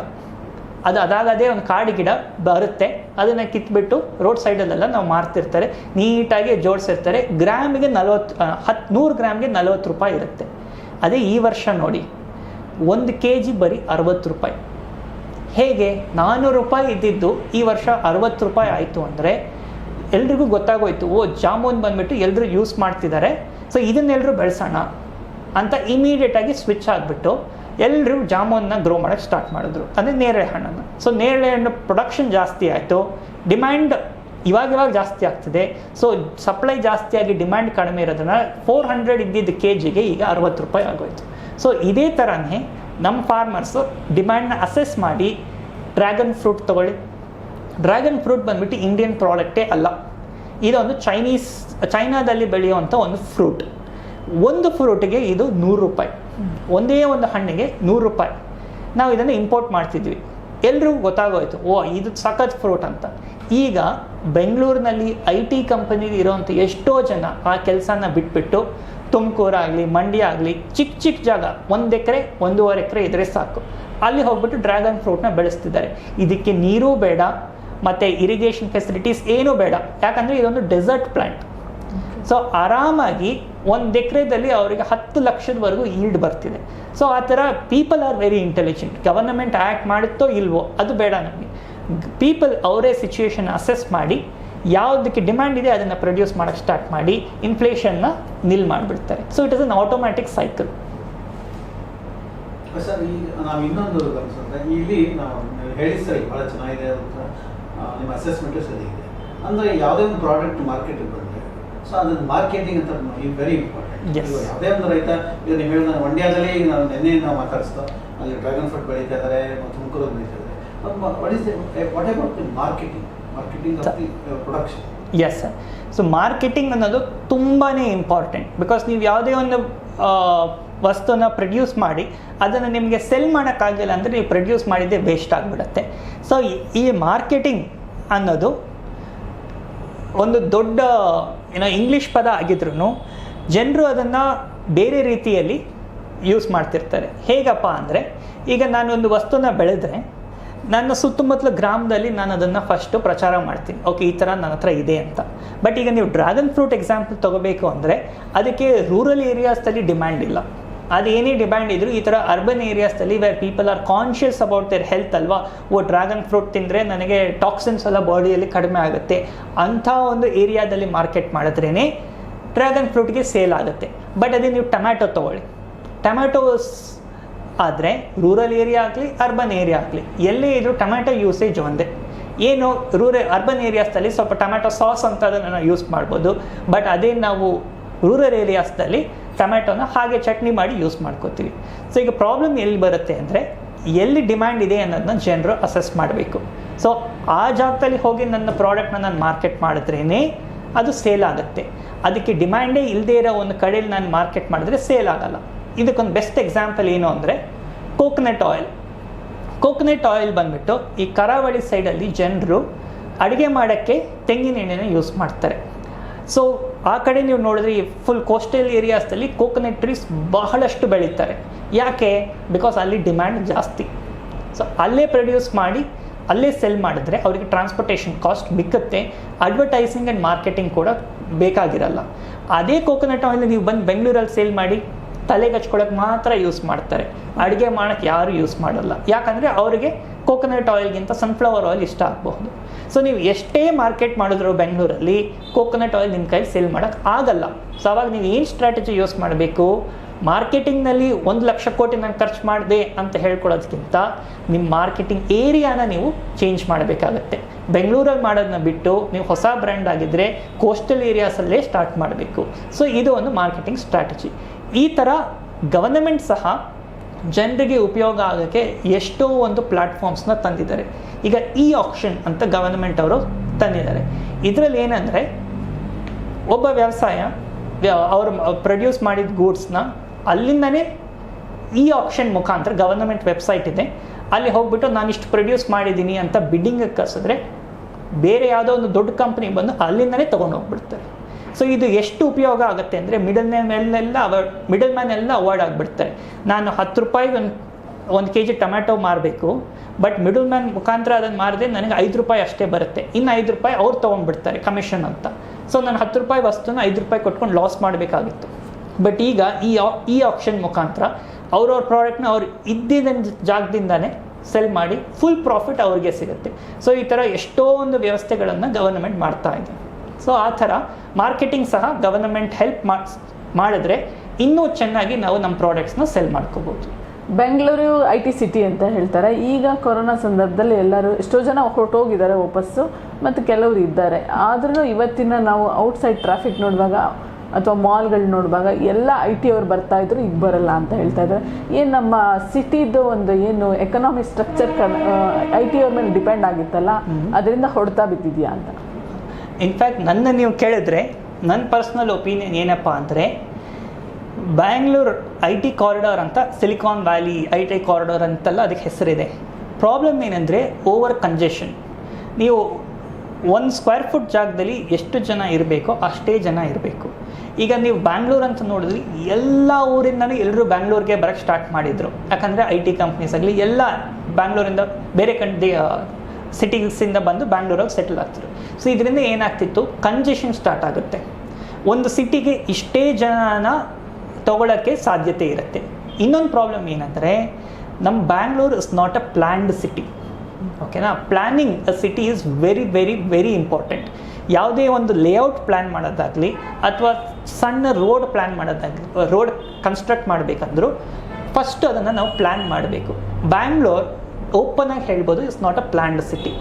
ಅದು ಅದಾಗದೇ ಒಂದು ಕಾಡು ಗಿಡ ಬರುತ್ತೆ, ಅದನ್ನು ಕಿತ್ಬಿಟ್ಟು ರೋಡ್ ಸೈಡಲ್ಲೆಲ್ಲ ನಾವು ಮಾರ್ತಿರ್ತಾರೆ, ನೀಟಾಗಿ ಜೋಡಿಸಿರ್ತಾರೆ. ಗ್ರಾಮಿಗೆ 100 ಗ್ರಾಮ್ಗೆ 40 ರೂಪಾಯಿ ಇರುತ್ತೆ. ಅದೇ ಈ ವರ್ಷ ನೋಡಿ 1 kg ಬರೀ 60 ರೂಪಾಯಿ. ಹೇಗೆ 400 ರೂಪಾಯಿ ಇದ್ದಿದ್ದು ಈ ವರ್ಷ 60 ರೂಪಾಯಿ ಆಯಿತು ಅಂದರೆ ಎಲ್ರಿಗೂ ಗೊತ್ತಾಗೋಯ್ತು, ಓ ಜಾಮೂನ್ ಬಂದುಬಿಟ್ಟು ಎಲ್ಲರೂ ಯೂಸ್ ಮಾಡ್ತಿದ್ದಾರೆ, ಸೊ ಇದನ್ನೆಲ್ಲರೂ ಬೆಳೆಸೋಣ ಅಂತ ಇಮಿಡಿಯೇಟಾಗಿ ಸ್ವಿಚ್ ಆಗಿಬಿಟ್ಟು ಎಲ್ಲರೂ ಜಾಮೂನ್ನ ಗ್ರೋ ಮಾಡೋಕ್ಕೆ ಸ್ಟಾರ್ಟ್ ಮಾಡಿದ್ರು, ಅಂದರೆ ನೇರಳೆ ಹಣ್ಣನ್ನು. ಸೊ ನೇರಳೆ ಹಣ್ಣು ಪ್ರೊಡಕ್ಷನ್ ಜಾಸ್ತಿ ಆಯಿತು, ಡಿಮ್ಯಾಂಡ್ ಇವಾಗ ಜಾಸ್ತಿ ಆಗ್ತಿದೆ. ಸೊ ಸಪ್ಲೈ ಜಾಸ್ತಿಯಾಗಿ ಡಿಮ್ಯಾಂಡ್ ಕಡಿಮೆ ಇರೋದನ್ನ 400 ಇದ್ದಿದ್ದು kgಗೆ ಈಗ 60 ರೂಪಾಯಿ ಆಗೋಯ್ತು. ಸೊ ಇದೇ ಥರನೇ ನಮ್ಮ ಫಾರ್ಮರ್ಸು ಡಿಮ್ಯಾಂಡ್ನ ಅಸೆಸ್ ಮಾಡಿ, ಡ್ರ್ಯಾಗನ್ ಫ್ರೂಟ್ ತೊಗೊಳ್ಳಿ, ಡ್ರ್ಯಾಗನ್ ಫ್ರೂಟ್ ಬಂದುಬಿಟ್ಟು ಇಂಡಿಯನ್ ಪ್ರಾಡಕ್ಟೇ ಅಲ್ಲ, ಇದೊಂದು ಚೈನಾದಲ್ಲಿ ಬೆಳೆಯುವಂಥ ಒಂದು ಫ್ರೂಟ್. ಒಂದು ಫ್ರೂಟಿಗೆ ಇದು 100 ರೂಪಾಯಿ, ಒಂದೇ ಒಂದು ಹಣ್ಣಿಗೆ 100 ರೂಪಾಯಿ. ನಾವು ಇದನ್ನು ಇಂಪೋರ್ಟ್ ಮಾಡ್ತಿದ್ವಿ, ಎಲ್ರಿಗೂ ಗೊತ್ತಾಗೋಯ್ತು, ಓ ಇದು ಸಖತ್ ಫ್ರೂಟ್ ಅಂತ. ಈಗ ಬೆಂಗಳೂರಿನಲ್ಲಿ IT ಕಂಪನಿ ಇರೋವಂಥ ಎಷ್ಟೋ ಜನ ಆ ಕೆಲಸನ ಬಿಟ್ಬಿಟ್ಟು ತುಮಕೂರಾಗಲಿ, ಮಂಡ್ಯ ಆಗಲಿ, ಚಿಕ್ಕ ಜಾಗ 1 ಎಕರೆ 1.5 ಎಕರೆ ಇದ್ರೆ ಸಾಕು, ಅಲ್ಲಿ ಹೋಗ್ಬಿಟ್ಟು ಡ್ರ್ಯಾಗನ್ ಫ್ರೂಟ್ನ ಬೆಳೆಸ್ತಿದ್ದಾರೆ. ಇದಕ್ಕೆ ನೀರೂ ಬೇಡ ಮತ್ತು ಇರಿಗೇಷನ್ ಫೆಸಿಲಿಟೀಸ್ ಏನೂ ಬೇಡ, ಯಾಕಂದರೆ ಇದೊಂದು ಡೆಸರ್ಟ್ ಪ್ಲಾಂಟ್. ಸೊ ಆರಾಮಾಗಿ 1 ಎಕರೆದಲ್ಲಿ ಅವರಿಗೆ 10 ಲಕ್ಷದವರೆಗೂ ಈಲ್ಡ್ ಬರ್ತಿದೆ. ಸೊ ಆ ಥರ people are very intelligent. Government act ಮಾಡುತ್ತೋ ಇಲ್ವೋ ಅದು ಬೇಡ ನಮಗೆ. ಪೀಪಲ್ ಅವರೇ ಸಿಚುವೇಶನ್ ಅಸೆಸ್ ಮಾಡಿ ಯಾವುದಕ್ಕೆ ಡಿಮ್ಯಾಂಡ್ ಇದೆ ಅದನ್ನು ಪ್ರೊಡ್ಯೂಸ್ ಮಾಡೋಕ್ಕೆ ಸ್ಟಾರ್ಟ್ ಮಾಡಿ ಇನ್ಫ್ಲೇಷನ್ನ ನಿಲ್ ಮಾಡಿಬಿಡ್ತಾರೆ. So it is an automatic cycle. Sir, ಈಗ ನಾವು ಇನ್ನೊಂದು ಗಮನಿಸಿದ್ರೆ ಇಲ್ಲಿ ನಾವು ಹೇಳಿ ಸರಿ ಭಾಳ ಚೆನ್ನಾಗಿದೆ ಅಂತ ನಿಮ್ಮ ಅಸೆಸ್ಮೆಂಟು ಸರಿ ಇದೆ. ಅಂದರೆ ಯಾವುದೇ ಒಂದು ಪ್ರಾಡಕ್ಟ್ ಮಾರ್ಕೆಟಿಗೆ ಬಂದರೆ ಸೊ ಅದನ್ನು ಮಾರ್ಕೆಟಿಂಗ್ ಅಂತ ವೆರಿ ಇಂಪಾರ್ಟೆಂಟ್. ಯಾವುದೇ ಒಂದು ರೈತ, ಈಗ ನೀವು ಹೇಳಿದ ಮಂಡ್ಯದಲ್ಲಿ ಈಗ ನಾವು ನಿನ್ನೆ ನಾವು ಮಾತಾಡಿಸ್ತಾ ಅಲ್ಲಿ ಡ್ರ್ಯಾಗನ್ ಫ್ರೂಟ್ ಬೆಳೀತಾ ಇದ್ದಾರೆ, ತುಮಕೂರು ಬೆಳೀತಾ ಇದ್ದಾರೆ. What about the marketing of the production? Yes sir. So marketing ಅನ್ನೋದು ತುಂಬಾ ಇಂಪಾರ್ಟೆಂಟ್. ಬಿಕಾಸ್ ನೀವು ಯಾವುದೇ ಒಂದು ವಸ್ತುನ ಪ್ರೊಡ್ಯೂಸ್ ಮಾಡಿ ಅದನ್ನು ನಿಮಗೆ ಸೆಲ್ ಮಾಡೋಕ್ಕಾಗಿಲ್ಲ ಅಂದರೆ ನೀವು ಪ್ರೊಡ್ಯೂಸ್ ಮಾಡಿದ್ದೇ ವೇಸ್ಟ್ ಆಗಿಬಿಡುತ್ತೆ. ಸೊ ಈ ಮಾರ್ಕೆಟಿಂಗ್ ಅನ್ನೋದು ಒಂದು ದೊಡ್ಡ ಇಂಗ್ಲೀಷ್ ಪದ ಆಗಿದ್ರೂ ಜನರು ಅದನ್ನು ಬೇರೆ ರೀತಿಯಲ್ಲಿ ಯೂಸ್ ಮಾಡ್ತಿರ್ತಾರೆ. ಹೇಗಪ್ಪ ಅಂದರೆ, ಈಗ ನಾನೊಂದು ವಸ್ತುನ ಬೆಳೆದ್ರೆ ನನ್ನ ಸುತ್ತಮುತ್ತಲ ಗ್ರಾಮದಲ್ಲಿ ನಾನು ಅದನ್ನು ಫಸ್ಟು ಪ್ರಚಾರ ಮಾಡ್ತೀನಿ, ಓಕೆ ಈ ಥರ ನನ್ನ ಹತ್ರ ಇದೆ ಅಂತ. ಬಟ್ ಈಗ ನೀವು ಡ್ರ್ಯಾಗನ್ ಫ್ರೂಟ್ ಎಕ್ಸಾಂಪಲ್ ತೊಗೋಬೇಕು ಅಂದರೆ ಅದಕ್ಕೆ ರೂರಲ್ ಏರಿಯಾಸ್ದಲ್ಲಿ ಡಿಮ್ಯಾಂಡ್ ಇಲ್ಲ. ಅದು ಏನೇ ಡಿಮ್ಯಾಂಡ್ ಇದ್ದರೂ ಈ ಥರ ಅರ್ಬನ್ ಏರಿಯಾಸ್ದಲ್ಲಿ where people are conscious about their health ಅಲ್ವಾ, ಡ್ರ್ಯಾಗನ್ ಫ್ರೂಟ್ ತಿಂದರೆ ನನಗೆ ಟಾಕ್ಸಿನ್ಸ್ ಎಲ್ಲ ಬಾಡಿಯಲ್ಲಿ ಕಡಿಮೆ ಆಗುತ್ತೆ ಅಂಥ ಒಂದು ಏರಿಯಾದಲ್ಲಿ ಮಾರ್ಕೆಟ್ ಮಾಡಿದ್ರೇ ಡ್ರ್ಯಾಗನ್ ಫ್ರೂಟ್ಗೆ ಸೇಲ್ ಆಗುತ್ತೆ. ಬಟ್ ಅದೇ ನೀವು ಟೊಮ್ಯಾಟೊ ತೊಗೊಳ್ಳಿ, ಟೊಮ್ಯಾಟೋಸ್ ಆದರೆ ರೂರಲ್ ಏರಿಯಾ ಆಗಲಿ ಅರ್ಬನ್ ಏರಿಯಾ ಆಗಲಿ ಎಲ್ಲೇ ಇದ್ರೂ ಟೊಮ್ಯಾಟೊ ಯೂಸೇಜ್ ಒಂದೇ. ಏನು ಅರ್ಬನ್ ಏರಿಯಾಸ್ದಲ್ಲಿ ಸ್ವಲ್ಪ ಟೊಮ್ಯಾಟೊ ಸಾಸ್ ಅಂತ ಅದನ್ನು ಯೂಸ್ ಮಾಡ್ಬೋದು, ಬಟ್ ಅದೇ ನಾವು ರೂರಲ್ ಏರಿಯಾಸ್ದಲ್ಲಿ ಟೊಮ್ಯಾಟೊನ ಹಾಗೆ ಚಟ್ನಿ ಮಾಡಿ ಯೂಸ್ ಮಾಡ್ಕೋತೀವಿ. ಸೊ ಈಗ ಪ್ರಾಬ್ಲಮ್ ಎಲ್ಲಿ ಬರುತ್ತೆ ಅಂದರೆ, ಎಲ್ಲಿ ಡಿಮ್ಯಾಂಡ್ ಇದೆ ಅನ್ನೋದನ್ನ ಜನರು ಅಸೆಸ್ ಮಾಡಬೇಕು. ಸೊ ಆ ಜಾಗದಲ್ಲಿ ಹೋಗಿ ನನ್ನ ಪ್ರಾಡಕ್ಟ್ನ ನಾನು ಮಾರ್ಕೆಟ್ ಮಾಡಿದ್ರೇ ಅದು ಸೇಲ್ ಆಗುತ್ತೆ. ಅದಕ್ಕೆ ಡಿಮ್ಯಾಂಡೇ ಇಲ್ಲದೇ ಇರೋ ಒಂದು ಕಡೆಯಲ್ಲಿ ನಾನು ಮಾರ್ಕೆಟ್ ಮಾಡಿದ್ರೆ ಸೇಲ್ ಆಗಲ್ಲ. ಇದಕ್ಕೊಂದು ಬೆಸ್ಟ್ ಎಕ್ಸಾಂಪಲ್ ಏನು ಅಂದರೆ ಕೋಕೋನಟ್ ಆಯಿಲ್. ಕೋಕೋನಟ್ ಆಯಿಲ್ ಬಂದುಬಿಟ್ಟು ಈ ಕರಾವಳಿ ಸೈಡಲ್ಲಿ ಜನರು ಅಡುಗೆ ಮಾಡೋಕ್ಕೆ ತೆಂಗಿನ ಎಣ್ಣೆನ ಯೂಸ್ ಮಾಡ್ತಾರೆ. ಸೊ ಆ ಕಡೆ ನೀವು ನೋಡಿದ್ರೆ ಈ ಫುಲ್ ಕೋಸ್ಟಲ್ ಏರಿಯಾಸ್ದಲ್ಲಿ ಕೋಕೋನಟ್ ಟ್ರೀಸ್ ಬಹಳಷ್ಟು ಬೆಳೀತಾರೆ. ಯಾಕೆ? ಬಿಕಾಸ್ ಅಲ್ಲಿ ಡಿಮ್ಯಾಂಡ್ ಜಾಸ್ತಿ. ಸೊ ಅಲ್ಲೇ ಪ್ರೊಡ್ಯೂಸ್ ಮಾಡಿ ಅಲ್ಲೇ ಸೆಲ್ ಮಾಡಿದ್ರೆ ಅವರಿಗೆ ಟ್ರಾನ್ಸ್ಪೋರ್ಟೇಷನ್ ಕಾಸ್ಟ್ ಮಿಕ್ಕುತ್ತೆ, ಅಡ್ವರ್ಟೈಸಿಂಗ್ ಆ್ಯಂಡ್ ಮಾರ್ಕೆಟಿಂಗ್ ಕೂಡ ಬೇಕಾಗಿರಲ್ಲ. ಅದೇ ಕೋಕೋನಟ್ ಆಯಿಲ್ ನೀವು ಬಂದು ಬೆಂಗಳೂರಲ್ಲಿ ಸೇಲ್ ಮಾಡಿ ತಲೆಗೆ ಹಚ್ಕೊಳ್ಳೋಕೆ ಮಾತ್ರ ಯೂಸ್ ಮಾಡ್ತಾರೆ, ಅಡುಗೆ ಮಾಡೋಕ್ಕೆ ಯಾರು ಯೂಸ್ ಮಾಡಲ್ಲ. ಯಾಕಂದರೆ ಅವರಿಗೆ ಕೋಕೋನಟ್ ಆಯಿಲ್ಗಿಂತ ಸನ್ಫ್ಲವರ್ ಆಯಿಲ್ ಇಷ್ಟ ಆಗಬಹುದು. ಸೊ ನೀವು ಎಷ್ಟೇ ಮಾರ್ಕೆಟ್ ಮಾಡಿದ್ರು ಬೆಂಗಳೂರಲ್ಲಿ ಕೋಕೋನಟ್ ಆಯಿಲ್ ನಿಮ್ಮ ಕೈಲಿ ಸೇಲ್ ಮಾಡೋಕ್ಕೆ ಆಗಲ್ಲ. ಸೊ ಅವಾಗ ನೀವು ಏನು ಸ್ಟ್ರಾಟಜಿ ಯೂಸ್ ಮಾಡಬೇಕು? ಮಾರ್ಕೆಟಿಂಗ್ನಲ್ಲಿ 1,00,000 ಕೋಟಿ ನಾನು ಖರ್ಚು ಮಾಡಿದೆ ಅಂತ ಹೇಳ್ಕೊಡೋದಕ್ಕಿಂತ ನಿಮ್ಮ ಮಾರ್ಕೆಟಿಂಗ್ ಏರಿಯಾನ ನೀವು ಚೇಂಜ್ ಮಾಡಬೇಕಾಗತ್ತೆ. ಬೆಂಗಳೂರಲ್ಲಿ ಮಾಡೋದನ್ನ ಬಿಟ್ಟು ನೀವು ಹೊಸ ಬ್ರ್ಯಾಂಡ್ ಆಗಿದ್ದರೆ ಕೋಸ್ಟಲ್ ಏರಿಯಾಸಲ್ಲೇ ಸ್ಟಾರ್ಟ್ ಮಾಡಬೇಕು. ಸೊ ಇದು ಒಂದು ಮಾರ್ಕೆಟಿಂಗ್ ಸ್ಟ್ರಾಟಜಿ. ಈ ಥರ ಗವರ್ನಮೆಂಟ್ ಸಹ ಜನರಿಗೆ ಉಪಯೋಗ ಆಗೋಕ್ಕೆ ಎಷ್ಟೋ ಒಂದು ಪ್ಲ್ಯಾಟ್ಫಾರ್ಮ್ಸ್ನ ತಂದಿದ್ದಾರೆ. ಈಗ ಆಕ್ಷನ್ ಅಂತ ಗವರ್ನಮೆಂಟ್ ಅವರು ತಂದಿದ್ದಾರೆ. ಇದರಲ್ಲಿ ಏನಂದರೆ, ಒಬ್ಬ ವ್ಯವಸಾಯ ಅವರು ಪ್ರೊಡ್ಯೂಸ್ ಮಾಡಿದ ಗೂಡ್ಸ್ನ ಅಲ್ಲಿಂದನೇ ಆಕ್ಷನ್ ಮುಖಾಂತರ ಗವರ್ನಮೆಂಟ್ ವೆಬ್ಸೈಟ್ ಇದೆ, ಅಲ್ಲಿ ಹೋಗ್ಬಿಟ್ಟು ನಾನು ಇಷ್ಟು ಪ್ರೊಡ್ಯೂಸ್ ಮಾಡಿದ್ದೀನಿ ಅಂತ ಬಿಡ್ಡಿಂಗಿಗೆ ಕರೆಸಿದ್ರೆ ಬೇರೆ ಯಾವುದೋ ಒಂದು ದೊಡ್ಡ ಕಂಪ್ನಿ ಬಂದು ಅಲ್ಲಿಂದನೇ ತೊಗೊಂಡು ಹೋಗ್ಬಿಡ್ತಾರೆ. ಸೊ ಇದು ಎಷ್ಟು ಉಪಯೋಗ ಆಗುತ್ತೆ ಅಂದರೆ ಮಿಡಲ್ ಮ್ಯಾನ್ ಎಲ್ಲ ಅವಾಯ್ಡ್ ಆಗಿಬಿಡ್ತಾರೆ. ನಾನು 10 ರೂಪಾಯಿಗೆ ಒಂದು kg ಟೊಮ್ಯಾಟೊ ಮಾರಬೇಕು, ಬಟ್ ಮಿಡಲ್ ಮ್ಯಾನ್ ಮುಖಾಂತರ ಅದನ್ನು ಮಾರಿದ್ರೆ ನನಗೆ 5 ರೂಪಾಯಿ ಅಷ್ಟೇ ಬರುತ್ತೆ, ಇನ್ನು 5 ರೂಪಾಯಿ ಅವ್ರು ತೊಗೊಂಡ್ಬಿಡ್ತಾರೆ ಕಮಿಷನ್ ಅಂತ. ಸೊ ನಾನು 10 ರೂಪಾಯಿ ವಸ್ತುನ 5 ರೂಪಾಯಿ ಕೊಟ್ಕೊಂಡು ಲಾಸ್ ಮಾಡಬೇಕಾಗಿತ್ತು. ಬಟ್ ಈಗ ಈ ಆಕ್ಷನ್ ಮುಖಾಂತರ ಅವ್ರವ್ರ ಪ್ರಾಡಕ್ಟ್ನ ಅವ್ರು ಇದ್ದಿದ್ದ ಜಾಗದಿಂದನೇ ಸೆಲ್ ಮಾಡಿ ಫುಲ್ ಪ್ರಾಫಿಟ್ ಅವ್ರಿಗೆ ಸಿಗುತ್ತೆ. ಸೊ ಈ ಥರ ಎಷ್ಟೋ ಒಂದು ವ್ಯವಸ್ಥೆಗಳನ್ನು ಗವರ್ನಮೆಂಟ್ ಮಾಡ್ತಾ ಇದೆ. ಸೊ ಆ ಥರ ಮಾರ್ಕೆಟಿಂಗ್ ಸಹ ಗವರ್ನಮೆಂಟ್ ಹೆಲ್ಪ್ ಮಾಡಿದ್ರೆ ಇನ್ನೂ ಚೆನ್ನಾಗಿ ನಾವು ನಮ್ಮ ಪ್ರಾಡಕ್ಟ್ಸ್ನ ಸೆಲ್ ಮಾಡ್ಕೋಬೋದು. ಬೆಂಗಳೂರು IT ಸಿಟಿ ಅಂತ ಹೇಳ್ತಾರೆ. ಈಗ ಕೊರೋನಾ ಸಂದರ್ಭದಲ್ಲಿ ಎಲ್ಲರೂ ಎಷ್ಟೋ ಜನ ಹೊರಟೋಗಿದ್ದಾರೆ ವಾಪಸ್ಸು, ಮತ್ತು ಕೆಲವರು ಇದ್ದಾರೆ. ಆದ್ರೂ ಇವತ್ತಿನ ನಾವು ಔಟ್ಸೈಡ್ ಟ್ರಾಫಿಕ್ ನೋಡುವಾಗ ಅಥವಾ ಮಾಲ್ಗಳು ನೋಡುವಾಗ ಎಲ್ಲ IT ಅವ್ರು ಬರ್ತಾ ಇದ್ರು, ಈಗ ಬರಲ್ಲ ಅಂತ ಹೇಳ್ತಾ ಇದ್ದಾರೆ. ಏನು ನಮ್ಮ ಸಿಟಿದು ಒಂದು ಏನು ಎಕನಾಮಿ ಸ್ಟ್ರಕ್ಚರ್ IT ಅವ್ರ ಮೇಲೆ ಡಿಪೆಂಡ್ ಆಗಿತ್ತಲ್ಲ, ಅದರಿಂದ ಹೊಡೆತಾ ಬಿದ್ದಿದೆಯಾ ಅಂತ. ಇನ್ಫ್ಯಾಕ್ಟ್ ನನ್ನ ನೀವು ಕೇಳಿದ್ರೆ ನನ್ನ ಪರ್ಸ್ನಲ್ ಒಪಿನಿಯನ್ ಏನಪ್ಪ ಅಂದರೆ, ಬ್ಯಾಂಗ್ಳೂರು IT ಕಾರಿಡಾರ್ ಅಂತ, ಸಿಲಿಕಾನ್ ವ್ಯಾಲಿ IT ಕಾರಿಡಾರ್ ಅಂತೆಲ್ಲ ಅದಕ್ಕೆ ಹೆಸರಿದೆ. ಪ್ರಾಬ್ಲಮ್ ಏನಂದರೆ ಓವರ್ ಕಂಜೆಷನ್. ನೀವು 1 ಸ್ಕ್ವೇರ್ ಫುಟ್ ಜಾಗದಲ್ಲಿ ಎಷ್ಟು ಜನ ಇರಬೇಕೋ ಅಷ್ಟೇ ಜನ ಇರಬೇಕು. ಈಗ ನೀವು ಬ್ಯಾಂಗ್ಳೂರು ಅಂತ ನೋಡಿದ್ರಿ, ಎಲ್ಲ ಊರಿಂದನೂ ಎಲ್ಲರೂ ಬ್ಯಾಂಗ್ಳೂರಿಗೆ ಬರೋಕ್ಕೆ ಸ್ಟಾರ್ಟ್ ಮಾಡಿದರು. ಯಾಕಂದರೆ IT ಕಂಪ್ನೀಸ್ ಆಗಲಿ ಎಲ್ಲ ಬ್ಯಾಂಗ್ಳೂರಿಂದ ಬೇರೆ ಸಿಟೀಸಿಂದ ಬಂದು ಬ್ಯಾಂಗ್ಳೂರಲ್ಲಿ ಸೆಟಲ್ ಆಗ್ತಿದ್ರು. ಸೊ ಇದರಿಂದ ಏನಾಗ್ತಿತ್ತು, ಕಂಜೆಷನ್ ಸ್ಟಾರ್ಟ್ ಆಗುತ್ತೆ. ಒಂದು ಸಿಟಿಗೆ ಇಷ್ಟೇ ಜನನ ತೊಗೊಳಕ್ಕೆ ಸಾಧ್ಯತೆ ಇರುತ್ತೆ. ಇನ್ನೊಂದು ಪ್ರಾಬ್ಲಮ್ ಏನಂದರೆ, ನಮ್ಮ Bangalore is not a planned city. ಓಕೆನಾ? Planning a city is very very very important. ಯಾವುದೇ ಒಂದು ಲೇಔಟ್ ಪ್ಲ್ಯಾನ್ ಮಾಡೋದಾಗಲಿ ಅಥವಾ ಸಣ್ಣ ರೋಡ್ ಪ್ಲ್ಯಾನ್ ಮಾಡೋದಾಗಲಿ, ರೋಡ್ ಕನ್ಸ್ಟ್ರಕ್ಟ್ ಮಾಡಬೇಕಂದ್ರೂ ಫಸ್ಟ್ ಅದನ್ನು ನಾವು ಪ್ಲ್ಯಾನ್ ಮಾಡಬೇಕು. ಬ್ಯಾಂಗ್ಳೂರ್ ಓಪನ್ ಆಗಿ ಹೇಳ್ಬೋದು, it's not a planned city.